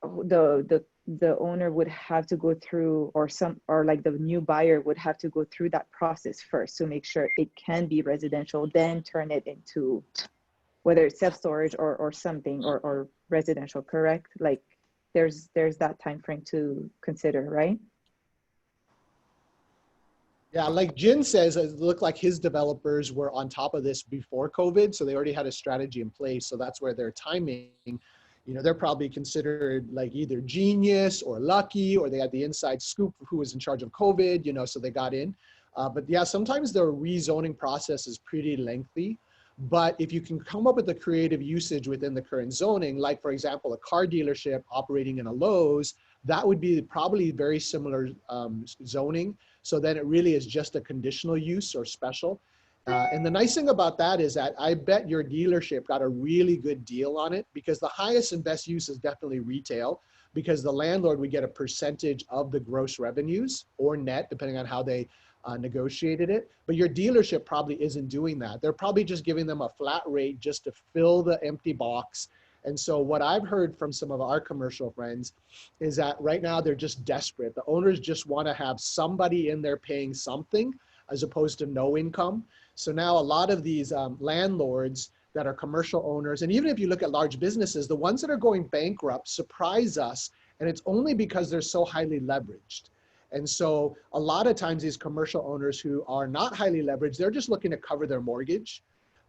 the owner would have to go through, or like the new buyer would have to go through that process first to make sure it can be residential, then turn it into whether it's self-storage or something or residential, correct? Like there's that time frame to consider, right? Yeah, like Jin says, it looked like his developers were on top of this before COVID, so they already had a strategy in place. So that's where their timing, you know, they're probably considered like either genius or lucky, or they had the inside scoop of who was in charge of COVID, you know, so they got in. But yeah, sometimes the rezoning process is pretty lengthy. But if you can come up with a creative usage within the current zoning, like for example, a car dealership operating in a Lowe's, that would be probably very similar zoning. So then it really is just a conditional use or special. And the nice thing about that is that I bet your dealership got a really good deal on it, because the highest and best use is definitely retail, because the landlord would get a percentage of the gross revenues or net, depending on how they negotiated it. But your dealership probably isn't doing that. They're probably just giving them a flat rate just to fill the empty box. And so what I've heard from some of our commercial friends is that right now they're just desperate. The owners just want to have somebody in there paying something as opposed to no income. So now a lot of these landlords that are commercial owners, and even if you look at large businesses, the ones that are going bankrupt surprise us. And it's only because they're so highly leveraged. And so a lot of times these commercial owners who are not highly leveraged, they're just looking to cover their mortgage.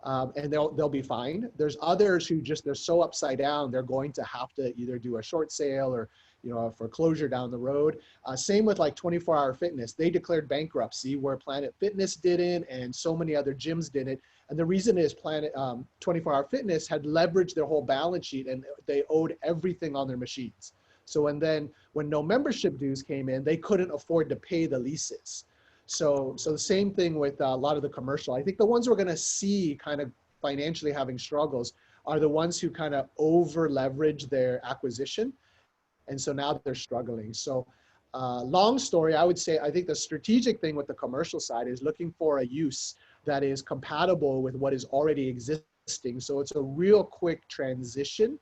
And they'll be fine. There's others who just, they're so upside down, they're going to have to either do a short sale or, you know, a foreclosure down the road. Same with like 24 Hour Fitness. They declared bankruptcy where Planet Fitness didn't, and so many other gyms didn't. And the reason is 24 Hour Fitness had leveraged their whole balance sheet, and they owed everything on their machines. So when no membership dues came in, they couldn't afford to pay the leases. So the same thing with a lot of the commercial. I think the ones we're going to see kind of financially having struggles are the ones who kind of over leverage their acquisition. And so now they're struggling. So long story, I would say, I think the strategic thing with the commercial side is looking for a use that is compatible with what is already existing. So it's a real quick transition.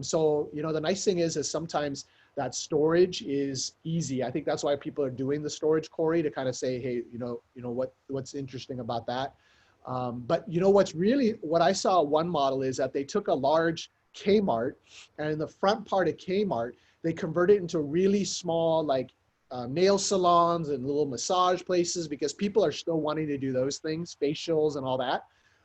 So, you know, the nice thing is sometimes that storage is easy. I think that's why people are doing the storage, Corey, to kind of say, hey, you know what's interesting about that. But you know what I saw one model is that they took a large Kmart, and in the front part of Kmart, they converted it into really small like nail salons and little massage places, because people are still wanting to do those things, facials and all that.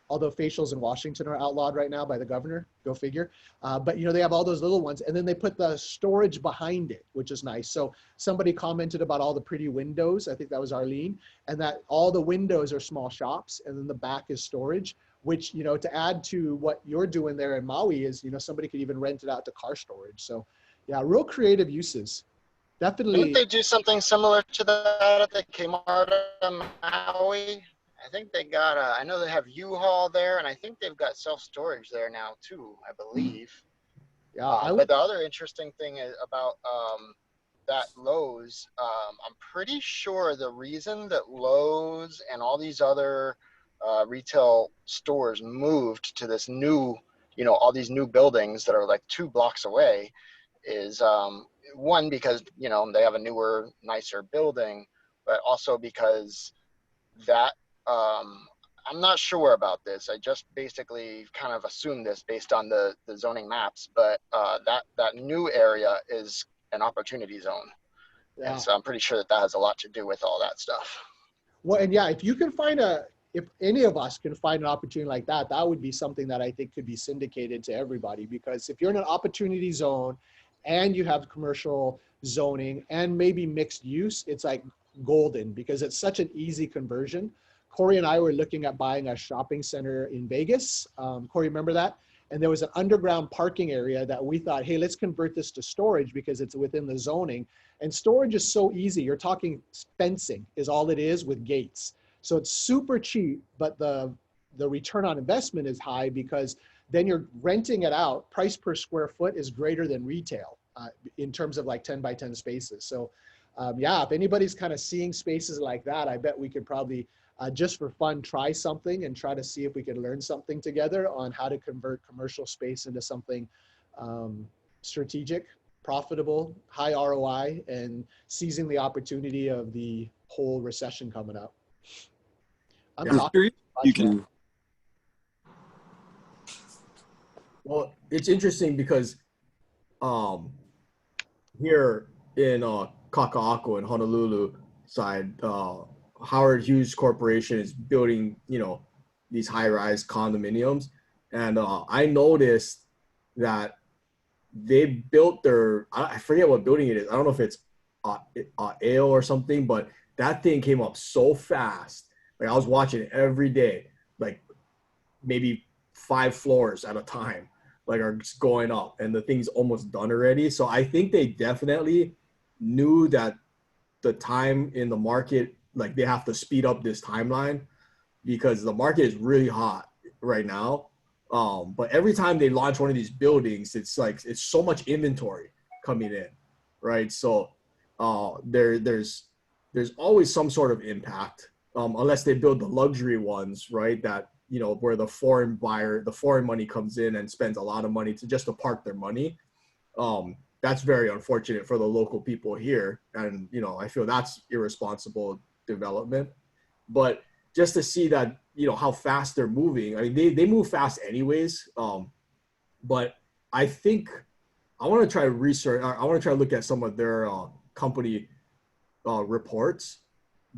Although facials in Washington are outlawed right now by the governor, go figure. But you know, they have all those little ones, and then they put the storage behind it, which is nice. So somebody commented about all the pretty windows. I think that was Arlene, and that all the windows are small shops, and then the back is storage, which, you know, to add to what you're doing there in Maui is, you know, somebody could even rent it out to car storage. So yeah, real creative uses. Definitely. Didn't they do something similar to that at the Kmart in Maui? I think they got I know they have U-Haul there, and I think they've got self-storage there now too, I believe. Yeah. But the other interesting thing is about that Lowe's, I'm pretty sure the reason that Lowe's and all these other retail stores moved to this new, you know, all these new buildings that are like 2 blocks away is one, because, you know, they have a newer, nicer building, but also because that I'm not sure about this. I just basically kind of assumed this based on the zoning maps, but that new area is an opportunity zone. Yeah. And so I'm pretty sure that has a lot to do with all that stuff. Well, and yeah, if you can find if any of us can find an opportunity like that, that would be something that I think could be syndicated to everybody. Because if you're in an opportunity zone and you have commercial zoning and maybe mixed use, it's like golden, because it's such an easy conversion. Corey and I were looking at buying a shopping center in Vegas. Corey, remember that? And there was an underground parking area that we thought, hey, let's convert this to storage because it's within the zoning. And storage is so easy. You're talking fencing is all it is with gates. So it's super cheap, but the return on investment is high because then you're renting it out. Price per square foot is greater than retail in terms of like 10 by 10 spaces. So yeah, if anybody's kind of seeing spaces like that, I bet we could probably just for fun, try something and try to see if we could learn something together on how to convert commercial space into something strategic, profitable, high ROI, and seizing the opportunity of the whole recession coming up. I'm talking You can. Well, it's interesting because here in Kaka'ako in Honolulu side, Howard Hughes Corporation is building, these high-rise condominiums. And I noticed that they built I forget what building it is. I don't know if it's Ale or something, but that thing came up so fast. Like I was watching it every day, like maybe 5 floors at a time, like are just going up and the thing's almost done already. So I think they definitely knew that the time in the market, like they have to speed up this timeline because the market is really hot right now. But every time they launch one of these buildings, it's like, it's so much inventory coming in, right? So there's always some sort of impact, unless they build the luxury ones, right? That, where the foreign money comes in and spends a lot of money to park their money. That's very unfortunate for the local people here. And, I feel that's irresponsible development. But just to see that, how fast they're moving. I mean, they move fast anyways. But I think I want to try to research. I want to try to look at some of their company reports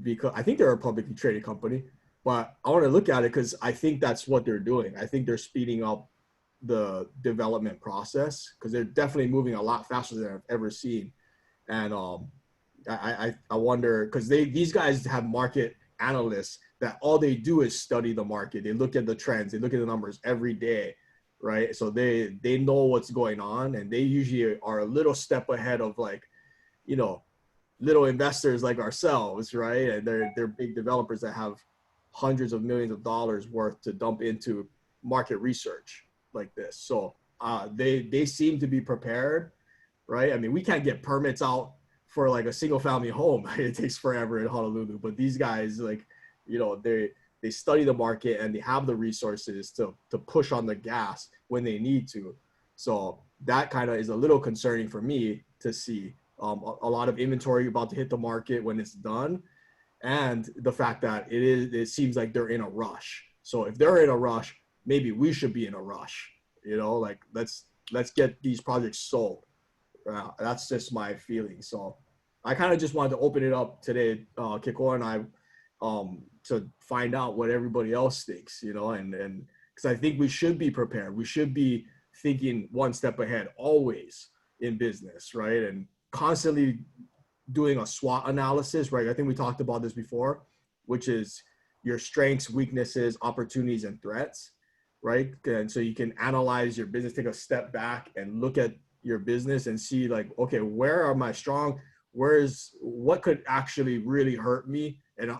because I think they're a publicly traded company. But I want to look at it because I think that's what they're doing. I think they're speeding up the development process because they're definitely moving a lot faster than I've ever seen. And I wonder because these guys have market analysts that all they do is study the market. They look at the trends, they look at the numbers every day, right? So they know what's going on, and they usually are a little step ahead of little investors like ourselves, right? And they're big developers that have hundreds of millions of dollars worth to dump into market research like this. So they seem to be prepared, right? I mean, we can't get permits out for like a single family home. It takes forever in Honolulu, but these guys they study the market and they have the resources to push on the gas when they need to. So that kind of is a little concerning for me to see a lot of inventory about to hit the market when it's done. And the fact that it seems like they're in a rush. So if they're in a rush, maybe we should be in a rush, like let's get these projects sold. That's just my feeling. So I kind of just wanted to open it up today, Kiko and I, to find out what everybody else thinks, and because I think we should be prepared. We should be thinking one step ahead always in business, right? And constantly doing a SWOT analysis, right? I think we talked about this before, which is your strengths, weaknesses, opportunities, and threats, right? And so you can analyze your business, take a step back and look at your business and see like, okay, where are my strong, what could actually really hurt me? And,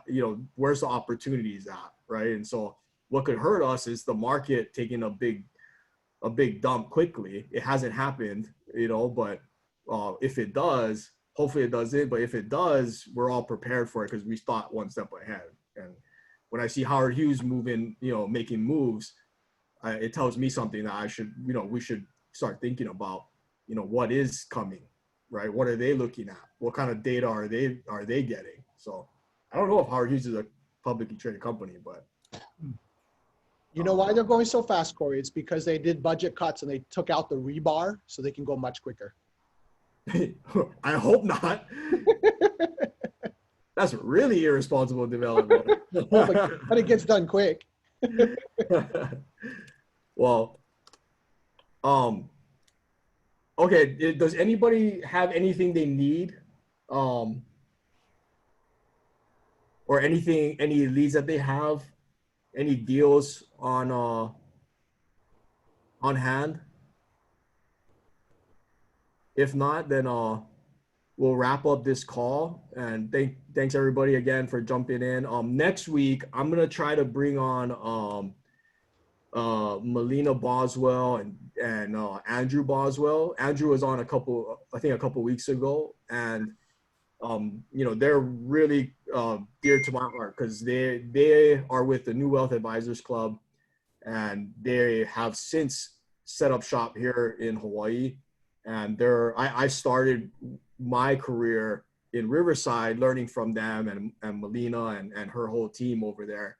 where's the opportunities at, right? And so what could hurt us is the market taking a big dump quickly. It hasn't happened, but if it does, hopefully it doesn't. But if it does, we're all prepared for it because we thought one step ahead. And when I see Howard Hughes moving, making moves, it tells me something that we should start thinking about, what is coming, right? What are they looking at? What kind of data are they getting? So I don't know if Howard Hughes is a publicly traded company, but. You know why they're going so fast, Corey? It's because they did budget cuts and they took out the rebar so they can go much quicker. I hope not. That's really irresponsible development. but it gets done quick. Well, okay. Does anybody have anything they need? or anything, any leads that they have, any deals on hand? If not, then we'll wrap up this call. And thanks everybody again for jumping in. Next week I'm gonna try to bring on Melina Boswell and Andrew Boswell. Andrew was on a couple weeks ago, and they're really dear to my heart because they are with the New Wealth Advisors Club, and they have since set up shop here in Hawaii. And I started my career in Riverside learning from them and Melina and her whole team over there.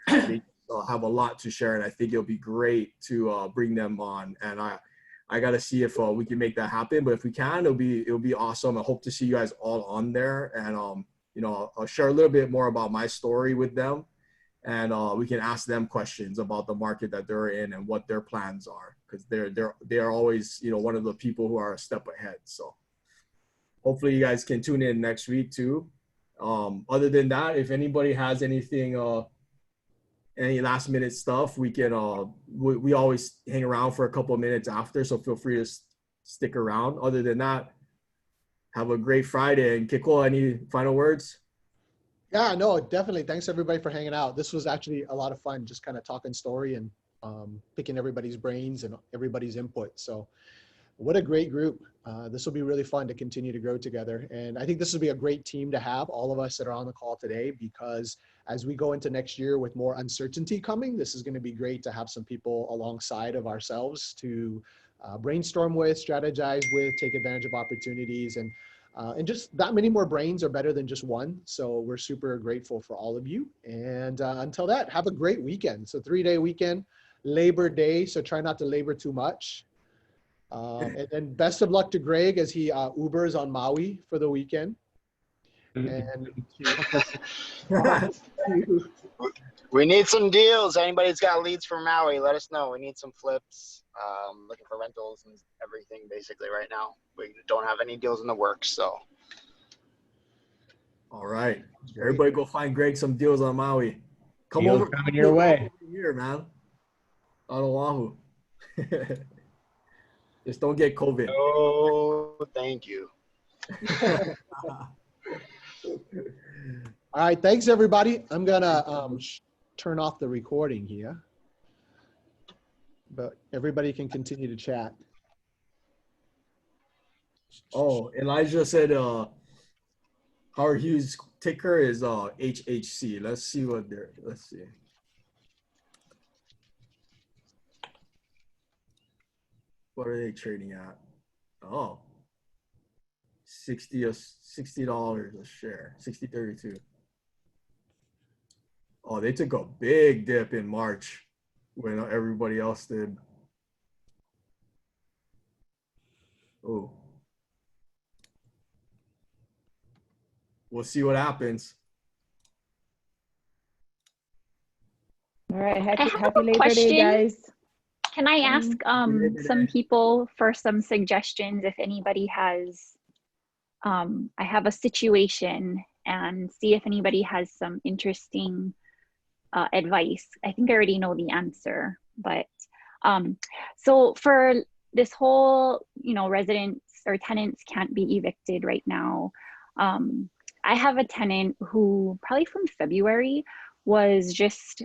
They have a lot to share, and I think it'll be great to bring them on. And I got to see if we can make that happen. But if we can, it'll be awesome. I hope to see you guys all on there, and I'll share a little bit more about my story with them, and we can ask them questions about the market that they're in and what their plans are, because they are always one of the people who are a step ahead. So hopefully you guys can tune in next week too. Other than that, if anybody has anything, any last minute stuff, we can we always hang around for a couple of minutes after, so feel free to stick around. Other than that, have a great Friday. And Kiko, any final words? Yeah, no, definitely. Thanks everybody for hanging out. This was actually a lot of fun, just kind of talking story and picking everybody's brains and everybody's input. So what a great group. This will be really fun to continue to grow together. And I think this will be a great team to have, all of us that are on the call today, because as we go into next year with more uncertainty coming, this is going to be great to have some people alongside of ourselves to brainstorm with, strategize with, take advantage of opportunities. And just that many more brains are better than just one. So we're super grateful for all of you. And until that, have a great weekend. So 3-day weekend, Labor Day. So try not to labor too much. And then best of luck to Greg as he Ubers on Maui for the weekend. And we need some deals. Anybody's got leads from Maui, let us know. We need some flips. Looking for rentals and everything basically right now. We don't have any deals in the works, so. All right, everybody go find Greg some deals on Maui. Come Deals over coming your way here, man. On Oahu. Just don't get COVID. Oh, thank you. all right, thanks everybody. I'm gonna turn off the recording here, but everybody can continue to chat. Oh, Elijah said Howard Hughes ticker is HHC. Let's see. What are they trading at? Oh, $60 a share, 60.32. Oh, they took a big dip in March when everybody else did. Oh, we'll see what happens. All right, I have happy a Labor question. Day, guys. Can I ask some people for some suggestions if anybody has, I have a situation, and see if anybody has some interesting advice. I think I already know the answer, but so for this whole, residents or tenants can't be evicted right now. I have a tenant who probably from February was just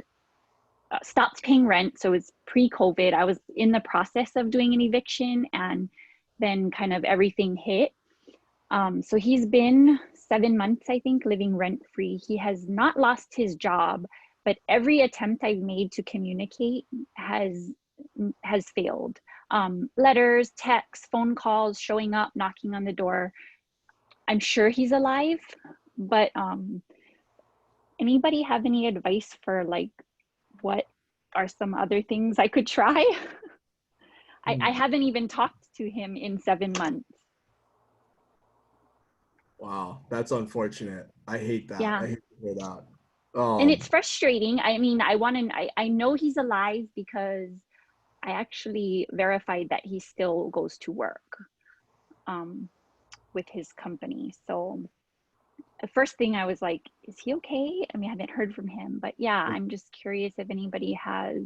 stopped paying rent. So it's pre-COVID. I was in the process of doing an eviction, and then kind of everything hit. So he's been 7 months, I think, living rent-free. He has not lost his job, but every attempt I've made to communicate has failed. Letters, texts, phone calls, showing up, knocking on the door. I'm sure he's alive, but anybody have any advice for what are some other things I could try? I haven't even talked to him in 7 months. Wow, that's unfortunate. I hate that. Yeah. I hate to hear that. And it's frustrating. I mean, I know he's alive because I actually verified that he still goes to work with his company. So first thing I was like, is he okay? I mean, I haven't heard from him, but yeah, I'm just curious if anybody has.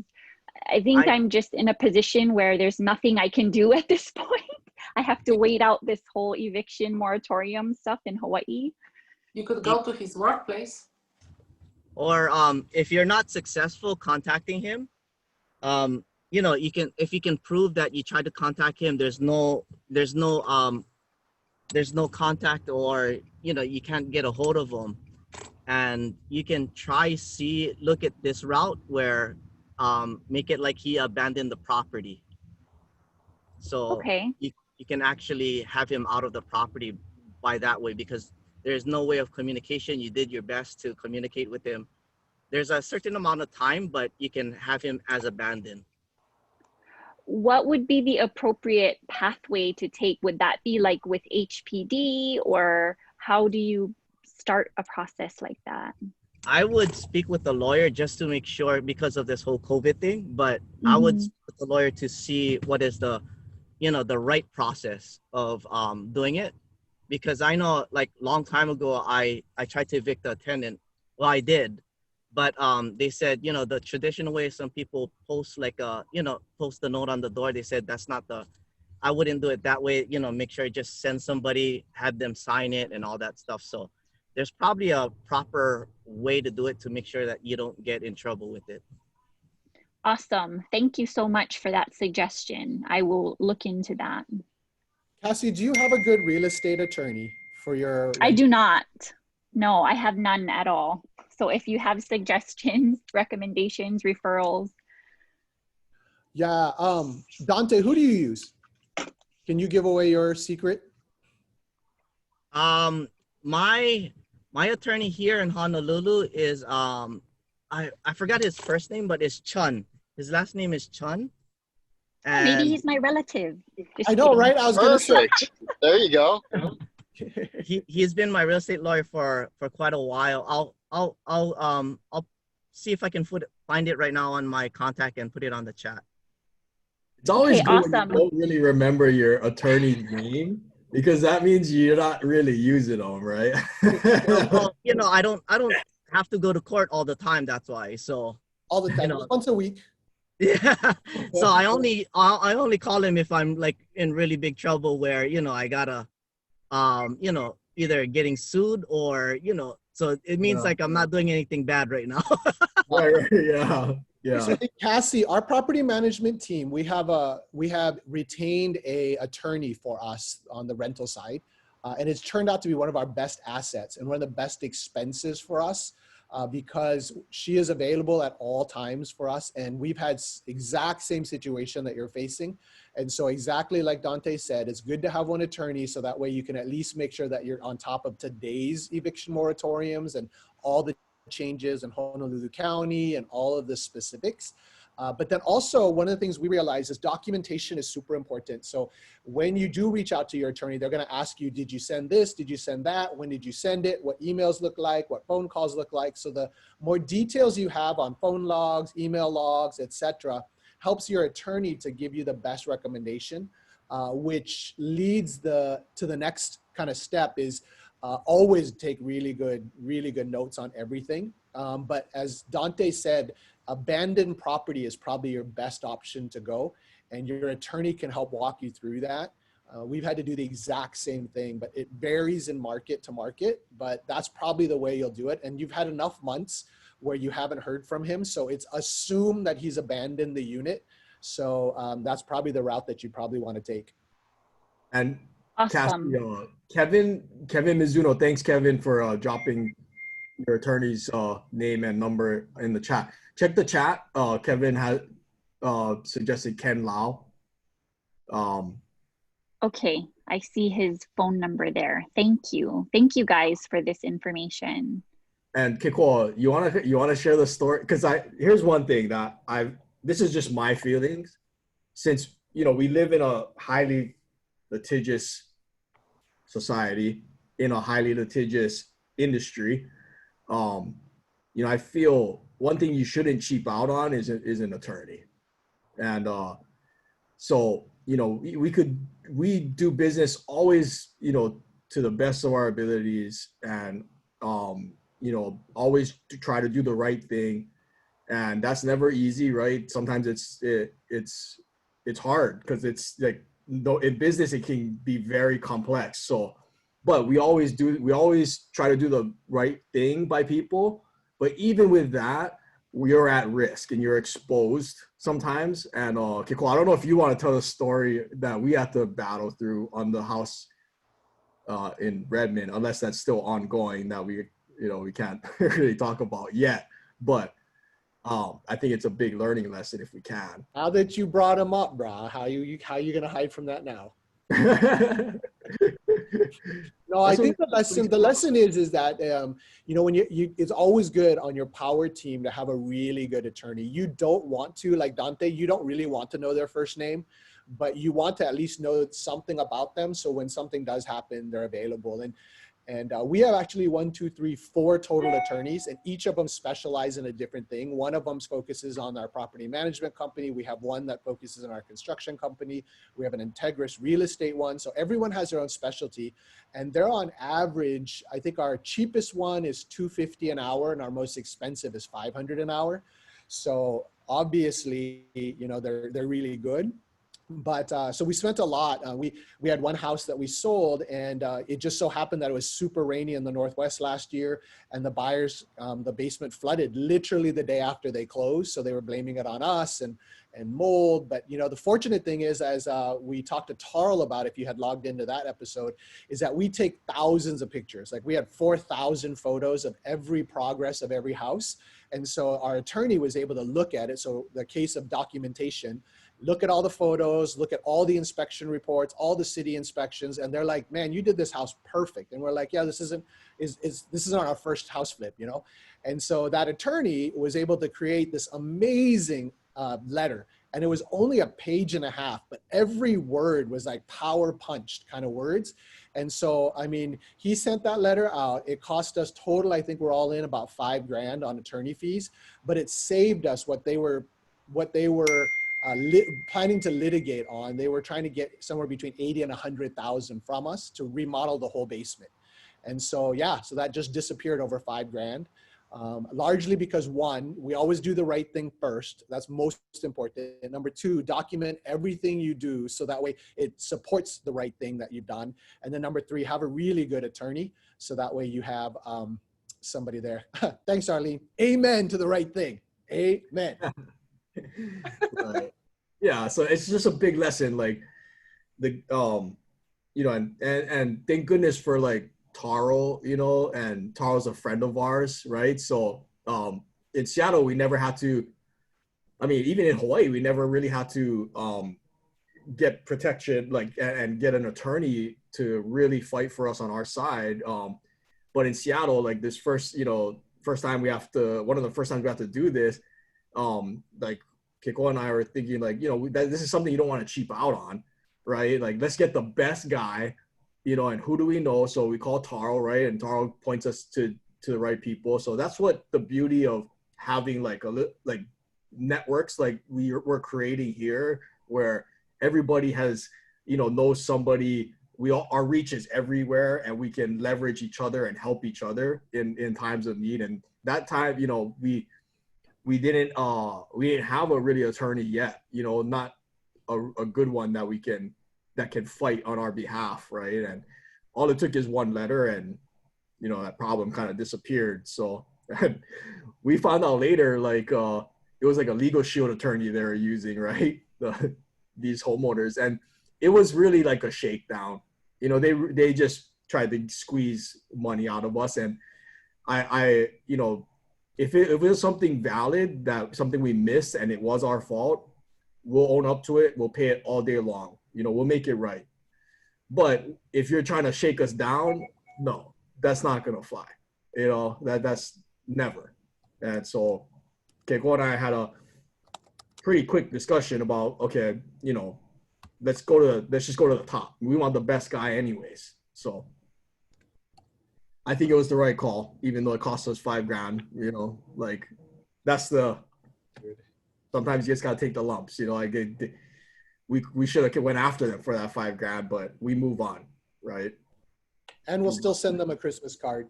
I think I'm just in a position where there's nothing I can do at this point. I have to wait out this whole eviction moratorium stuff in Hawaii. You could go to his workplace. Or if you're not successful contacting him, you know, if you can prove that you tried to contact him, there's no contact, or you know, you can't get a hold of him, and you can look at this route where make it like he abandoned the property. So okay, you can actually have him out of the property by that way, because there's no way of communication. You did your best to communicate with him. There's a certain amount of time, but you can have him as abandoned. what would be the appropriate pathway to take? Would that be like with HPD, or how do you start a process like that? I would speak with the lawyer just to make sure, because of this whole COVID thing, but I would speak with the lawyer to see what is the, you know, the right process of doing it. Because I know, like, long time ago, I tried to evict a tenant. Well, I did, but they said, you know, the traditional way, some people post like post a note on the door. They said that's not I wouldn't do it that way. You know, make sure you just send somebody, have them sign it and all that stuff. So there's probably a proper way to do it to make sure that you don't get in trouble with it. Awesome. Thank you so much for that suggestion. I will look into that. Cassie, do you have a good real estate attorney for your? I do not. No, I have none at all. So if you have suggestions, recommendations, referrals. Yeah. Dante, who do you use? Can you give away your secret? My attorney here in Honolulu is I forgot his first name, but it's Chun. His last name is Chun. And Maybe he's my relative. I know, right? I was gonna say. There you go. He's been my real estate lawyer for quite a while. I'll see if I can find it right now on my contact and put it on the chat. It's always good awesome. when you don't really remember your attorney's name, because that means you're not really using them, right? Well, you know, I don't have to go to court all the time. That's why. So all the time, you know, once a week. Yeah. So I only call him if I'm like in really big trouble, where, you know, I gotta you know, either getting sued or, you know, so it means like I'm not doing anything bad right now. Right, yeah. Yeah. So Cassie, our property management team, we have retained a attorney for us on the rental side, and it's turned out to be one of our best assets and one of the best expenses for us, because she is available at all times for us, and we've had exact same situation that you're facing. And so exactly like Dante said, it's good to have one attorney, so that way you can at least make sure that you're on top of today's eviction moratoriums and all the changes in Honolulu County and all of the specifics. But then also, one of the things we realize is documentation is super important. So when you do reach out to your attorney, they're going to ask you, did you send this? Did you send that? When did you send it? What emails look like? What phone calls look like? So the more details you have on phone logs, email logs, etc., helps your attorney to give you the best recommendation, which leads to the next kind of step is always take really good notes on everything. But as Dante said, abandoned property is probably your best option to go, and your attorney can help walk you through that. We've had to do the exact same thing, but it varies in market to market, but that's probably the way you'll do it. And you've had enough months where you haven't heard from him, so it's assumed that he's abandoned the unit. So that's probably the route that you probably want to take. And awesome. Kevin Mizuno, thanks Kevin for dropping your attorney's name and number in the chat. Check the chat. Kevin has suggested Ken Lau. Okay, I see his phone number there. Thank you. Thank you guys for this information. And Kiko, you wanna share the story? Because here's one thing that this is just my feelings. Since, you know, we live in a highly litigious society, in a highly litigious industry, you know, I feel one thing you shouldn't cheap out on is an attorney. And so, you know, we do business always, you know, to the best of our abilities, and you know, always to try to do the right thing, and that's never easy, right? Sometimes it's hard because it's like, though in business it can be very complex. So, but we always try to do the right thing by people. But even with that, you're at risk and you're exposed sometimes. And Kiko, I don't know if you want to tell the story that we had to battle through on the house in Redmond, unless that's still ongoing that we can't really talk about yet. But I think it's a big learning lesson if we can. Now that you brought him up, brah, how you gonna hide from that now? No, I think the lesson is that you know, when you it's always good on your power team to have a really good attorney. You don't want to, like Dante, you don't really want to know their first name, but you want to at least know something about them, so when something does happen, they're available. And we have actually 4 total attorneys, and each of them specialize in a different thing. One of them focuses on our property management company. We have one that focuses on our construction company. We have an Integris real estate one. So everyone has their own specialty, and they're on average, I think our cheapest one is $250 an hour, and our most expensive is $500 an hour. So obviously, you know, they're really good. But so we spent a lot. We had one house that we sold, and it just so happened that it was super rainy in the Northwest last year, and the buyers, the basement flooded literally the day after they closed. So they were blaming it on us and mold. But you know, the fortunate thing is, as we talked to Tarl about, if you had logged into that episode, is that we take thousands of pictures. Like we had 4,000 photos of every progress of every house. And so our attorney was able to look at it. So the case of documentation, look at all the photos, look at all the inspection reports, all the city inspections, and they're like, man, you did this house perfect. And we're like, yeah, this isn't our first house flip, you know? And so that attorney was able to create this amazing letter. And it was only a page and a half, but every word was like power punched kind of words. And so, I mean, he sent that letter out. It cost us total, I think we're all in about $5,000 on attorney fees, but it saved us what they were planning to litigate on. They were trying to get somewhere between 80 and 100,000 from us to remodel the whole basement. And so, yeah, so that just disappeared over $5,000. Largely because one, we always do the right thing first. That's most important. And number two, document everything you do so that way it supports the right thing that you've done. And then number three, have a really good attorney so that way you have somebody there. Thanks, Arlene. Amen to the right thing. Amen. Right. Yeah, so it's just a big lesson, like the you know, and thank goodness for like Taro, you know, and Taro's a friend of ours, right? So in Seattle we never had to, I mean, even in Hawaii we never really had to get protection, like, and get an attorney to really fight for us on our side. But in Seattle, like this first time we have to do this, like Kiko and I were thinking, like, you know, this is something you don't want to cheap out on, right? Like, let's get the best guy, you know, and who do we know? So we call Taro, right? And Taro points us to the right people. So that's what the beauty of having like networks like we're creating here, where everybody has, you know, knows somebody. Our reach is everywhere, and we can leverage each other and help each other in times of need. And that time, you know, we didn't have a really attorney yet, you know, not a good one that can fight on our behalf, right? And all it took is one letter, and you know, that problem kind of disappeared. So we found out later, like it was like a Legal Shield attorney they were using, right? These homeowners, and it was really like a shakedown. You know, they just tried to squeeze money out of us, and I you know, if it was something valid, that something we missed and it was our fault, we'll own up to it. We'll pay it all day long. You know, we'll make it right. But if you're trying to shake us down, no, that's not going to fly. You know, that's never. And so Keiko and I had a pretty quick discussion about, okay, you know, let's just go to the top. We want the best guy anyways. So I think it was the right call, even though it cost us $5,000, you know, like sometimes you just got to take the lumps, you know, like we should have went after them for that $5,000, but we move on. Right. And we'll still send them a Christmas card.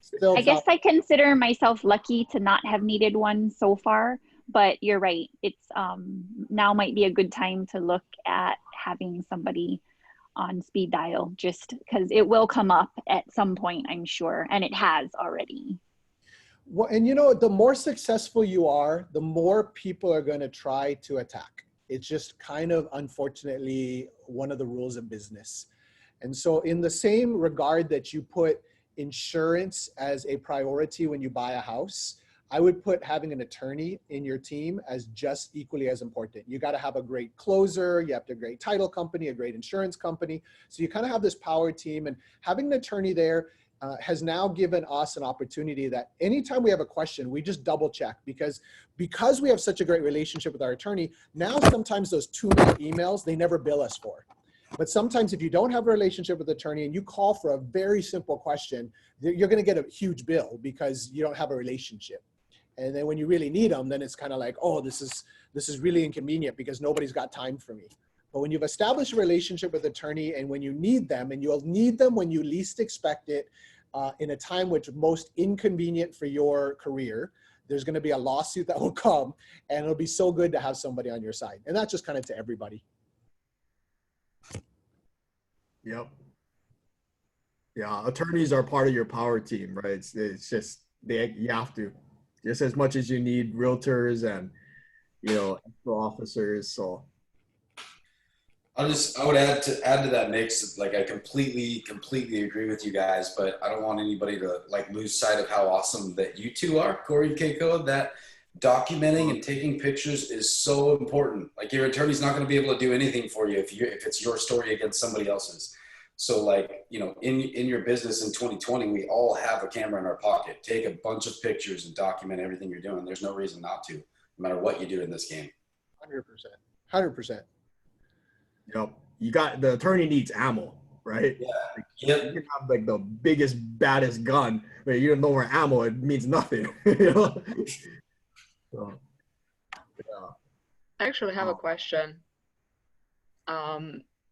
Still I guess tough. I consider myself lucky to not have needed one so far, but you're right. It's now might be a good time to look at having somebody on speed dial, just because it will come up at some point, I'm sure, and it has already. Well, and you know, the more successful you are, the more people are going to try to attack. It's just kind of, unfortunately, one of the rules of business. And so in the same regard that you put insurance as a priority when you buy a house, I would put having an attorney in your team as just equally as important. You got to have a great closer, you have to have a great title company, a great insurance company. So you kind of have this power team, and having an attorney there has now given us an opportunity that anytime we have a question, we just double check, because we have such a great relationship with our attorney. Now, sometimes those 2-minute emails, they never bill us for. But sometimes if you don't have a relationship with the attorney and you call for a very simple question, you're going to get a huge bill because you don't have a relationship. And then when you really need them, then it's kind of like, oh, this is really inconvenient because nobody's got time for me. But when you've established a relationship with the attorney, and when you need them, and you'll need them when you least expect it, in a time which most inconvenient for your career, there's going to be a lawsuit that will come, and it'll be so good to have somebody on your side. And that's just kind of to everybody. Yep. Yeah, attorneys are part of your power team, right? It's just you have to, just as much as you need realtors and, you know, officers. So I would add to that mix. Like, I completely agree with you guys, but I don't want anybody to like lose sight of how awesome that you two are, Corey and Keiko. That documenting and taking pictures is so important. Like, your attorney's not going to be able to do anything for you if it's your story against somebody else's. So, like, you know, in your business in 2020, we all have a camera in our pocket. Take a bunch of pictures and document everything you're doing. There's no reason not to, no matter what you do in this game. 100%. Yep. You got, the attorney needs ammo, right? Yeah. Like, you can have like the biggest, baddest gun, but you don't know where ammo, it means nothing. You know? So, yeah. I actually have a question.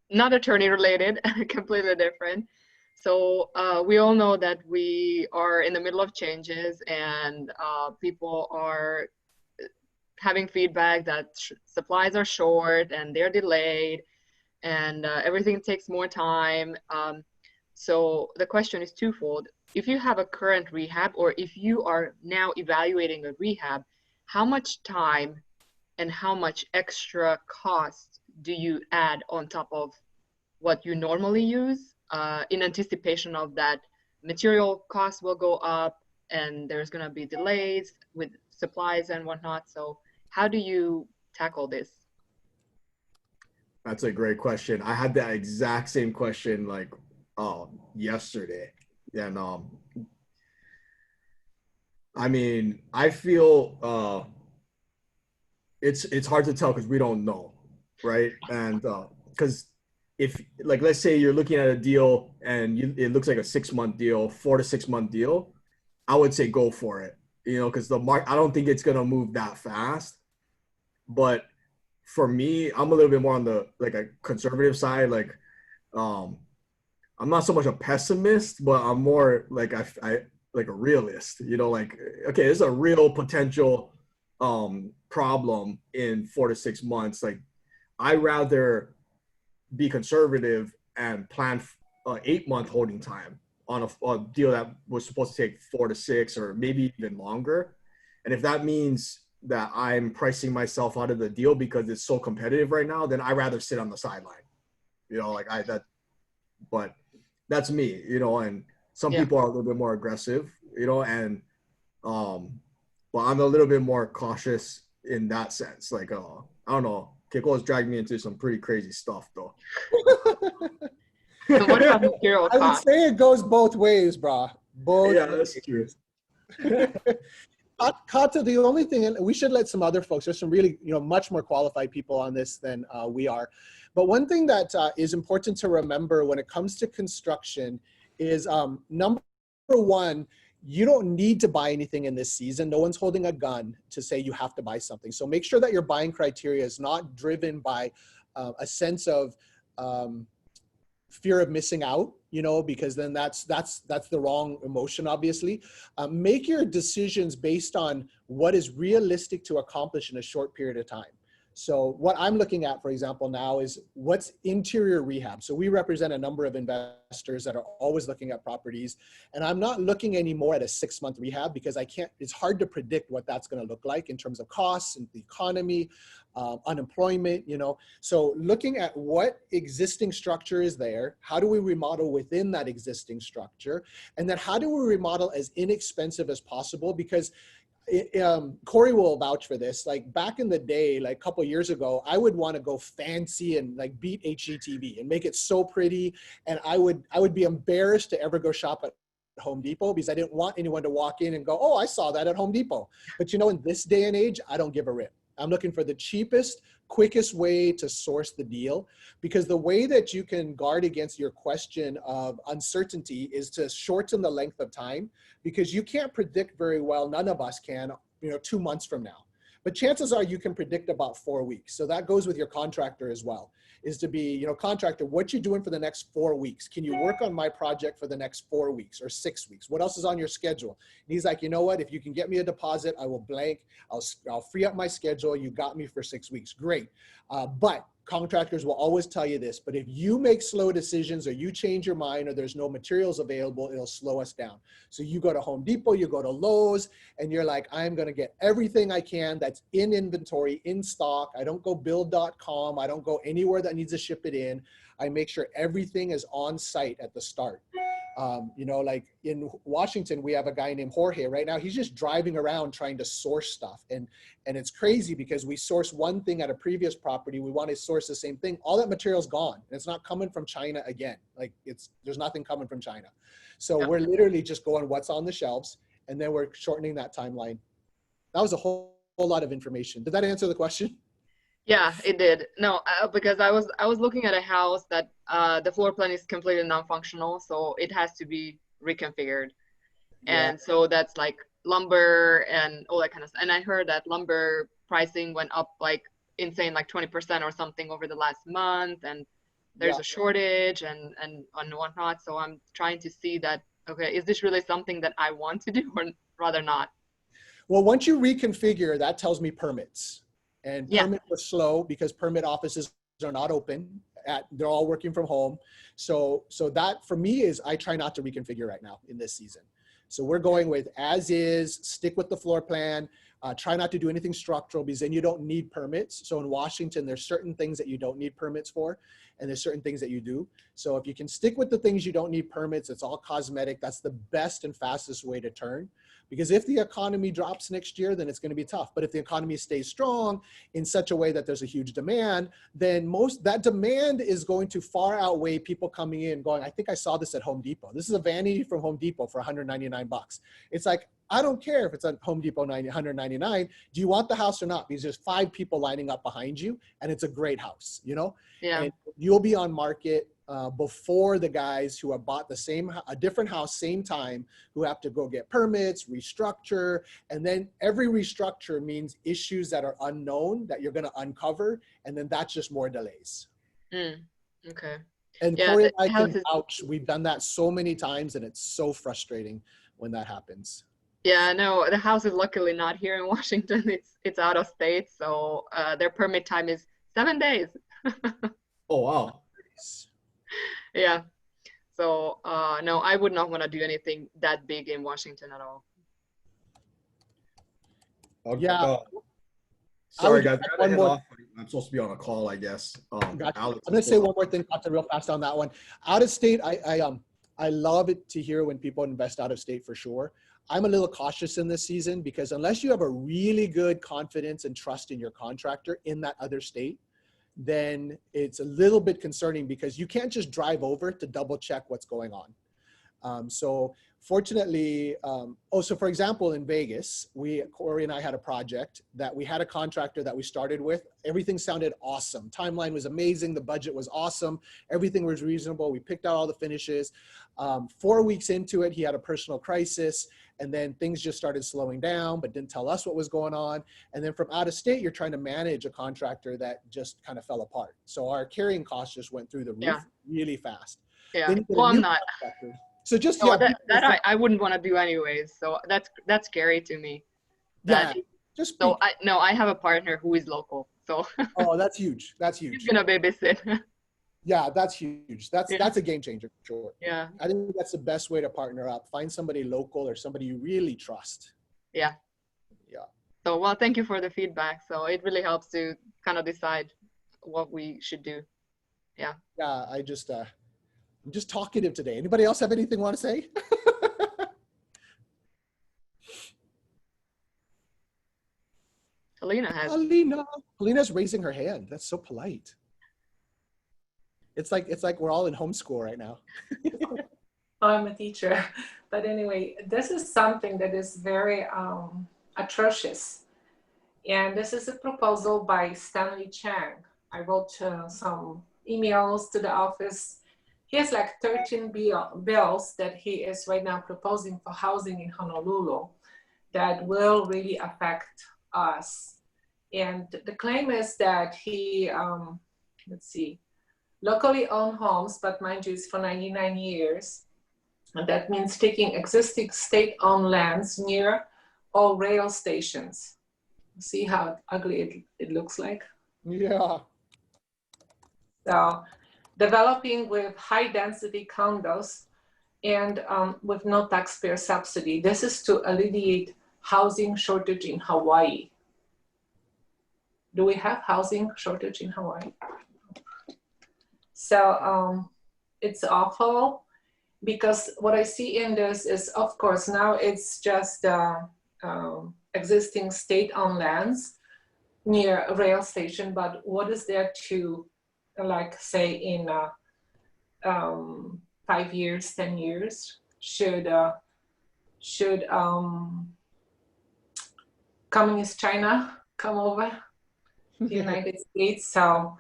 Not attorney related, completely different. So we all know that we are in the middle of changes, and people are having feedback that supplies are short and they're delayed, and everything takes more time. So the question is twofold. If you have a current rehab, or if you are now evaluating a rehab, how much time and how much extra cost do you add on top of what you normally use, in anticipation of that material costs will go up and there's going to be delays with supplies and whatnot? So how do you tackle this? That's a great question. I had that exact same question like yesterday. And I mean, I feel it's hard to tell because we don't know, right? And because if, like, let's say you're looking at a deal and it looks like a 6-month deal, 4 to 6 month deal, I would say go for it, you know, because I don't think it's gonna move that fast. But for me, I'm a little bit more on the like a conservative side. Like, I'm not so much a pessimist, but I'm more like I like a realist. You know, like, okay, there's a real potential problem in 4 to 6 months. Like, I'd rather be conservative and plan 8-month holding time on a deal that was supposed to take 4 to 6 or maybe even longer. And if that means that I'm pricing myself out of the deal because it's so competitive right now, then I'd rather sit on the sideline. You know, like but that's me, you know, and some people are a little bit more aggressive, you know, and but I'm a little bit more cautious in that sense. Like, I don't know, Keiko has dragged me into some pretty crazy stuff though. So what about material I would costs? say it goes both ways, brah. Both Yeah, ways. that's true. Kata, the only thing, and we should let some other folks, there's some really, you know, much more qualified people on this than we are. But one thing that is important to remember when it comes to construction is, number one, you don't need to buy anything in this season. No one's holding a gun to say you have to buy something. So make sure that your buying criteria is not driven by a sense of fear of missing out you know, because then that's the wrong emotion, obviously. Make your decisions based on what is realistic to accomplish in a short period of time. So what I'm looking at, for example, now is what's interior rehab. So we represent a number of investors that are always looking at properties, and I'm not looking anymore at a 6-month rehab because it's hard to predict what that's going to look like in terms of costs and the economy, unemployment, you know. So looking at what existing structure is there, how do we remodel within that existing structure? And then how do we remodel as inexpensive as possible? Because Corey will vouch for this. Like back in the day, like a couple of years ago, I would want to go fancy and like beat HGTV and make it so pretty. And I would be embarrassed to ever go shop at Home Depot because I didn't want anyone to walk in and go, oh, I saw that at Home Depot. But you know, in this day and age, I don't give a rip. I'm looking for the cheapest, quickest way to source the deal, because the way that you can guard against your question of uncertainty is to shorten the length of time, because you can't predict very well, none of us can, you know, 2 months from now. But chances are you can predict about 4 weeks. So that goes with your contractor as well, is to be, you know, contractor, what you doing for the next 4 weeks? Can you work on my project for the next 4 weeks or 6 weeks? What else is on your schedule? And he's like, you know what, if you can get me a deposit, I will blank. I'll free up my schedule. You got me for 6 weeks. Great. But contractors will always tell you this, but if you make slow decisions or you change your mind or there's no materials available, it'll slow us down. So you go to Home Depot, you go to Lowe's, and you're like, I'm going to get everything I can that's in inventory, in stock. I don't go build.com. I don't go anywhere that needs to ship it in. I make sure everything is on site at the start. You know, like in Washington, we have a guy named Jorge right now. He's just driving around trying to source stuff. And it's crazy because we source one thing at a previous property. We want to source the same thing. All that material's gone. And it's not coming from China again. Like there's nothing coming from China. So we're literally just going what's on the shelves, and then we're shortening that timeline. That was a whole lot of information. Did that answer the question? Yeah, it did. No, because I was looking at a house that the floor plan is completely non-functional, so it has to be reconfigured. And so that's like lumber and all that kind of stuff. And I heard that lumber pricing went up like insane, like 20% or something over the last month, and there's a shortage and whatnot. So I'm trying to see that, okay, is this really something that I want to do or rather not? Well, once you reconfigure, that tells me permits. And permits are slow because permit offices are not open. They're all working from home. So that for me is, I try not to reconfigure right now in this season. So we're going with as is, stick with the floor plan, try not to do anything structural because then you don't need permits. So in Washington, there's certain things that you don't need permits for, and there's certain things that you do. So if you can stick with the things you don't need permits, it's all cosmetic. That's the best and fastest way to turn. Because if the economy drops next year, then it's going to be tough. But if the economy stays strong in such a way that there's a huge demand, then that demand is going to far outweigh people coming in going, I think I saw this at Home Depot. This is a vanity from Home Depot for $199. It's like, I don't care if it's at Home Depot $199. Do you want the house or not? Because there's 5 people lining up behind you, and it's a great house, you know? Yeah. And you'll be on market before the guys who have bought a different house same time, who have to go get permits, restructure, and then every restructure means issues that are unknown that you're going to uncover, and then that's just more delays. Okay. And Corey and I can vouch. We've done that so many times, and it's so frustrating when that happens. Yeah, no, the house is luckily not here in Washington. It's out of state, so their permit time is 7 days. Oh wow. Yeah. So no, I would not want to do anything that big in Washington at all. Okay. Yeah. Sorry guys, I'm supposed to be on a call, I guess. Gotcha. I'm gonna say one more thing, real fast on that one. Out of state, I love it to hear when people invest out of state for sure. I'm a little cautious in this season because unless you have a really good confidence and trust in your contractor in that other state, then it's a little bit concerning because you can't just drive over to double check what's going on. So fortunately, so for example, in Vegas, Corey and I had a project that we had a contractor that we started with. Everything sounded awesome. Timeline was amazing. The budget was awesome. Everything was reasonable. We picked out all the finishes. 4 weeks into it, he had a personal crisis, and then things just started slowing down, but didn't tell us what was going on. And then from out of state, you're trying to manage a contractor that just kind of fell apart. So our carrying costs just went through the roof really fast. Yeah. Then you get a Well, I'm new not. contractor. So just No, yeah, I wouldn't want to do anyways. So that's scary to me. yeah, That just so I have a partner who is local, so oh, that's huge. That's he's huge. gonna babysit. Yeah, that's huge. That's Yeah. that's a game changer for sure. Yeah. I think that's the best way to partner up. Find somebody local or somebody you really trust. Yeah. Yeah. So well, thank you for the feedback. So it really helps to kind of decide what we should do. Yeah. Yeah, I'm just talkative today. Anybody else have anything want to say? Alina has. Alina's raising her hand. That's so polite. It's like we're all in homeschool right now. I'm a teacher. But anyway, this is something that is very atrocious. And this is a proposal by Stanley Chang. I wrote some emails to the office. He has like 13 bills that he is right now proposing for housing in Honolulu that will really affect us. And the claim is that he, let's see, locally owned homes, but mind you, it's for 99 years. And that means taking existing state-owned lands near all rail stations. See how ugly it looks like? Yeah. So developing with high-density condos and with no taxpayer subsidy. This is to alleviate housing shortage in Hawaii. Do we have housing shortage in Hawaii? So it's awful because what I see in this is, of course, now it's just existing state-owned lands near a rail station, but what is there to, like, say in 5 years, 10 years, should communist China come over the United States? So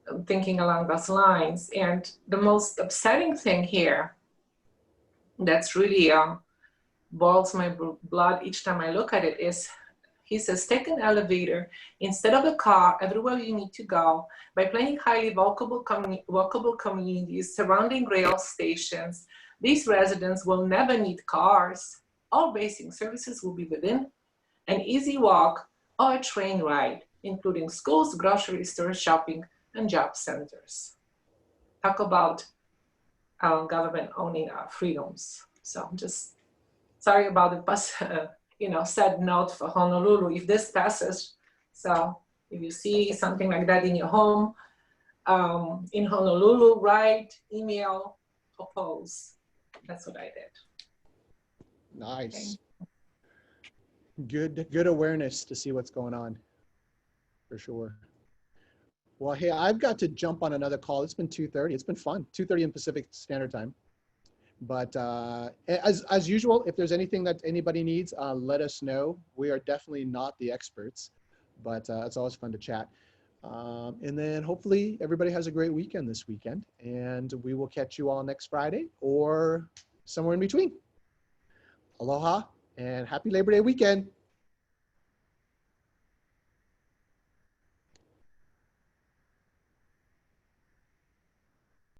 I'm thinking along those lines. And the most upsetting thing here that's really boils my blood each time I look at it is he says, take an elevator instead of a car everywhere you need to go by planning highly walkable communities surrounding rail stations. These residents will never need cars. All basic services will be within an easy walk or a train ride, including schools, grocery stores, shopping, and job centers. Talk about government owning our freedoms. So I'm just sorry about the sad note for Honolulu if this passes. So if you see something like that in your home, in Honolulu, write, email, oppose. That's what I did. Nice. Good awareness to see what's going on, for sure. Well, hey, I've got to jump on another call. It's been 2:30. It's been fun. 2:30 in Pacific Standard Time. But as usual, if there's anything that anybody needs, let us know. We are definitely not the experts, but it's always fun to chat. And then hopefully everybody has a great weekend this weekend, and we will catch you all next Friday or somewhere in between. Aloha and happy Labor Day weekend.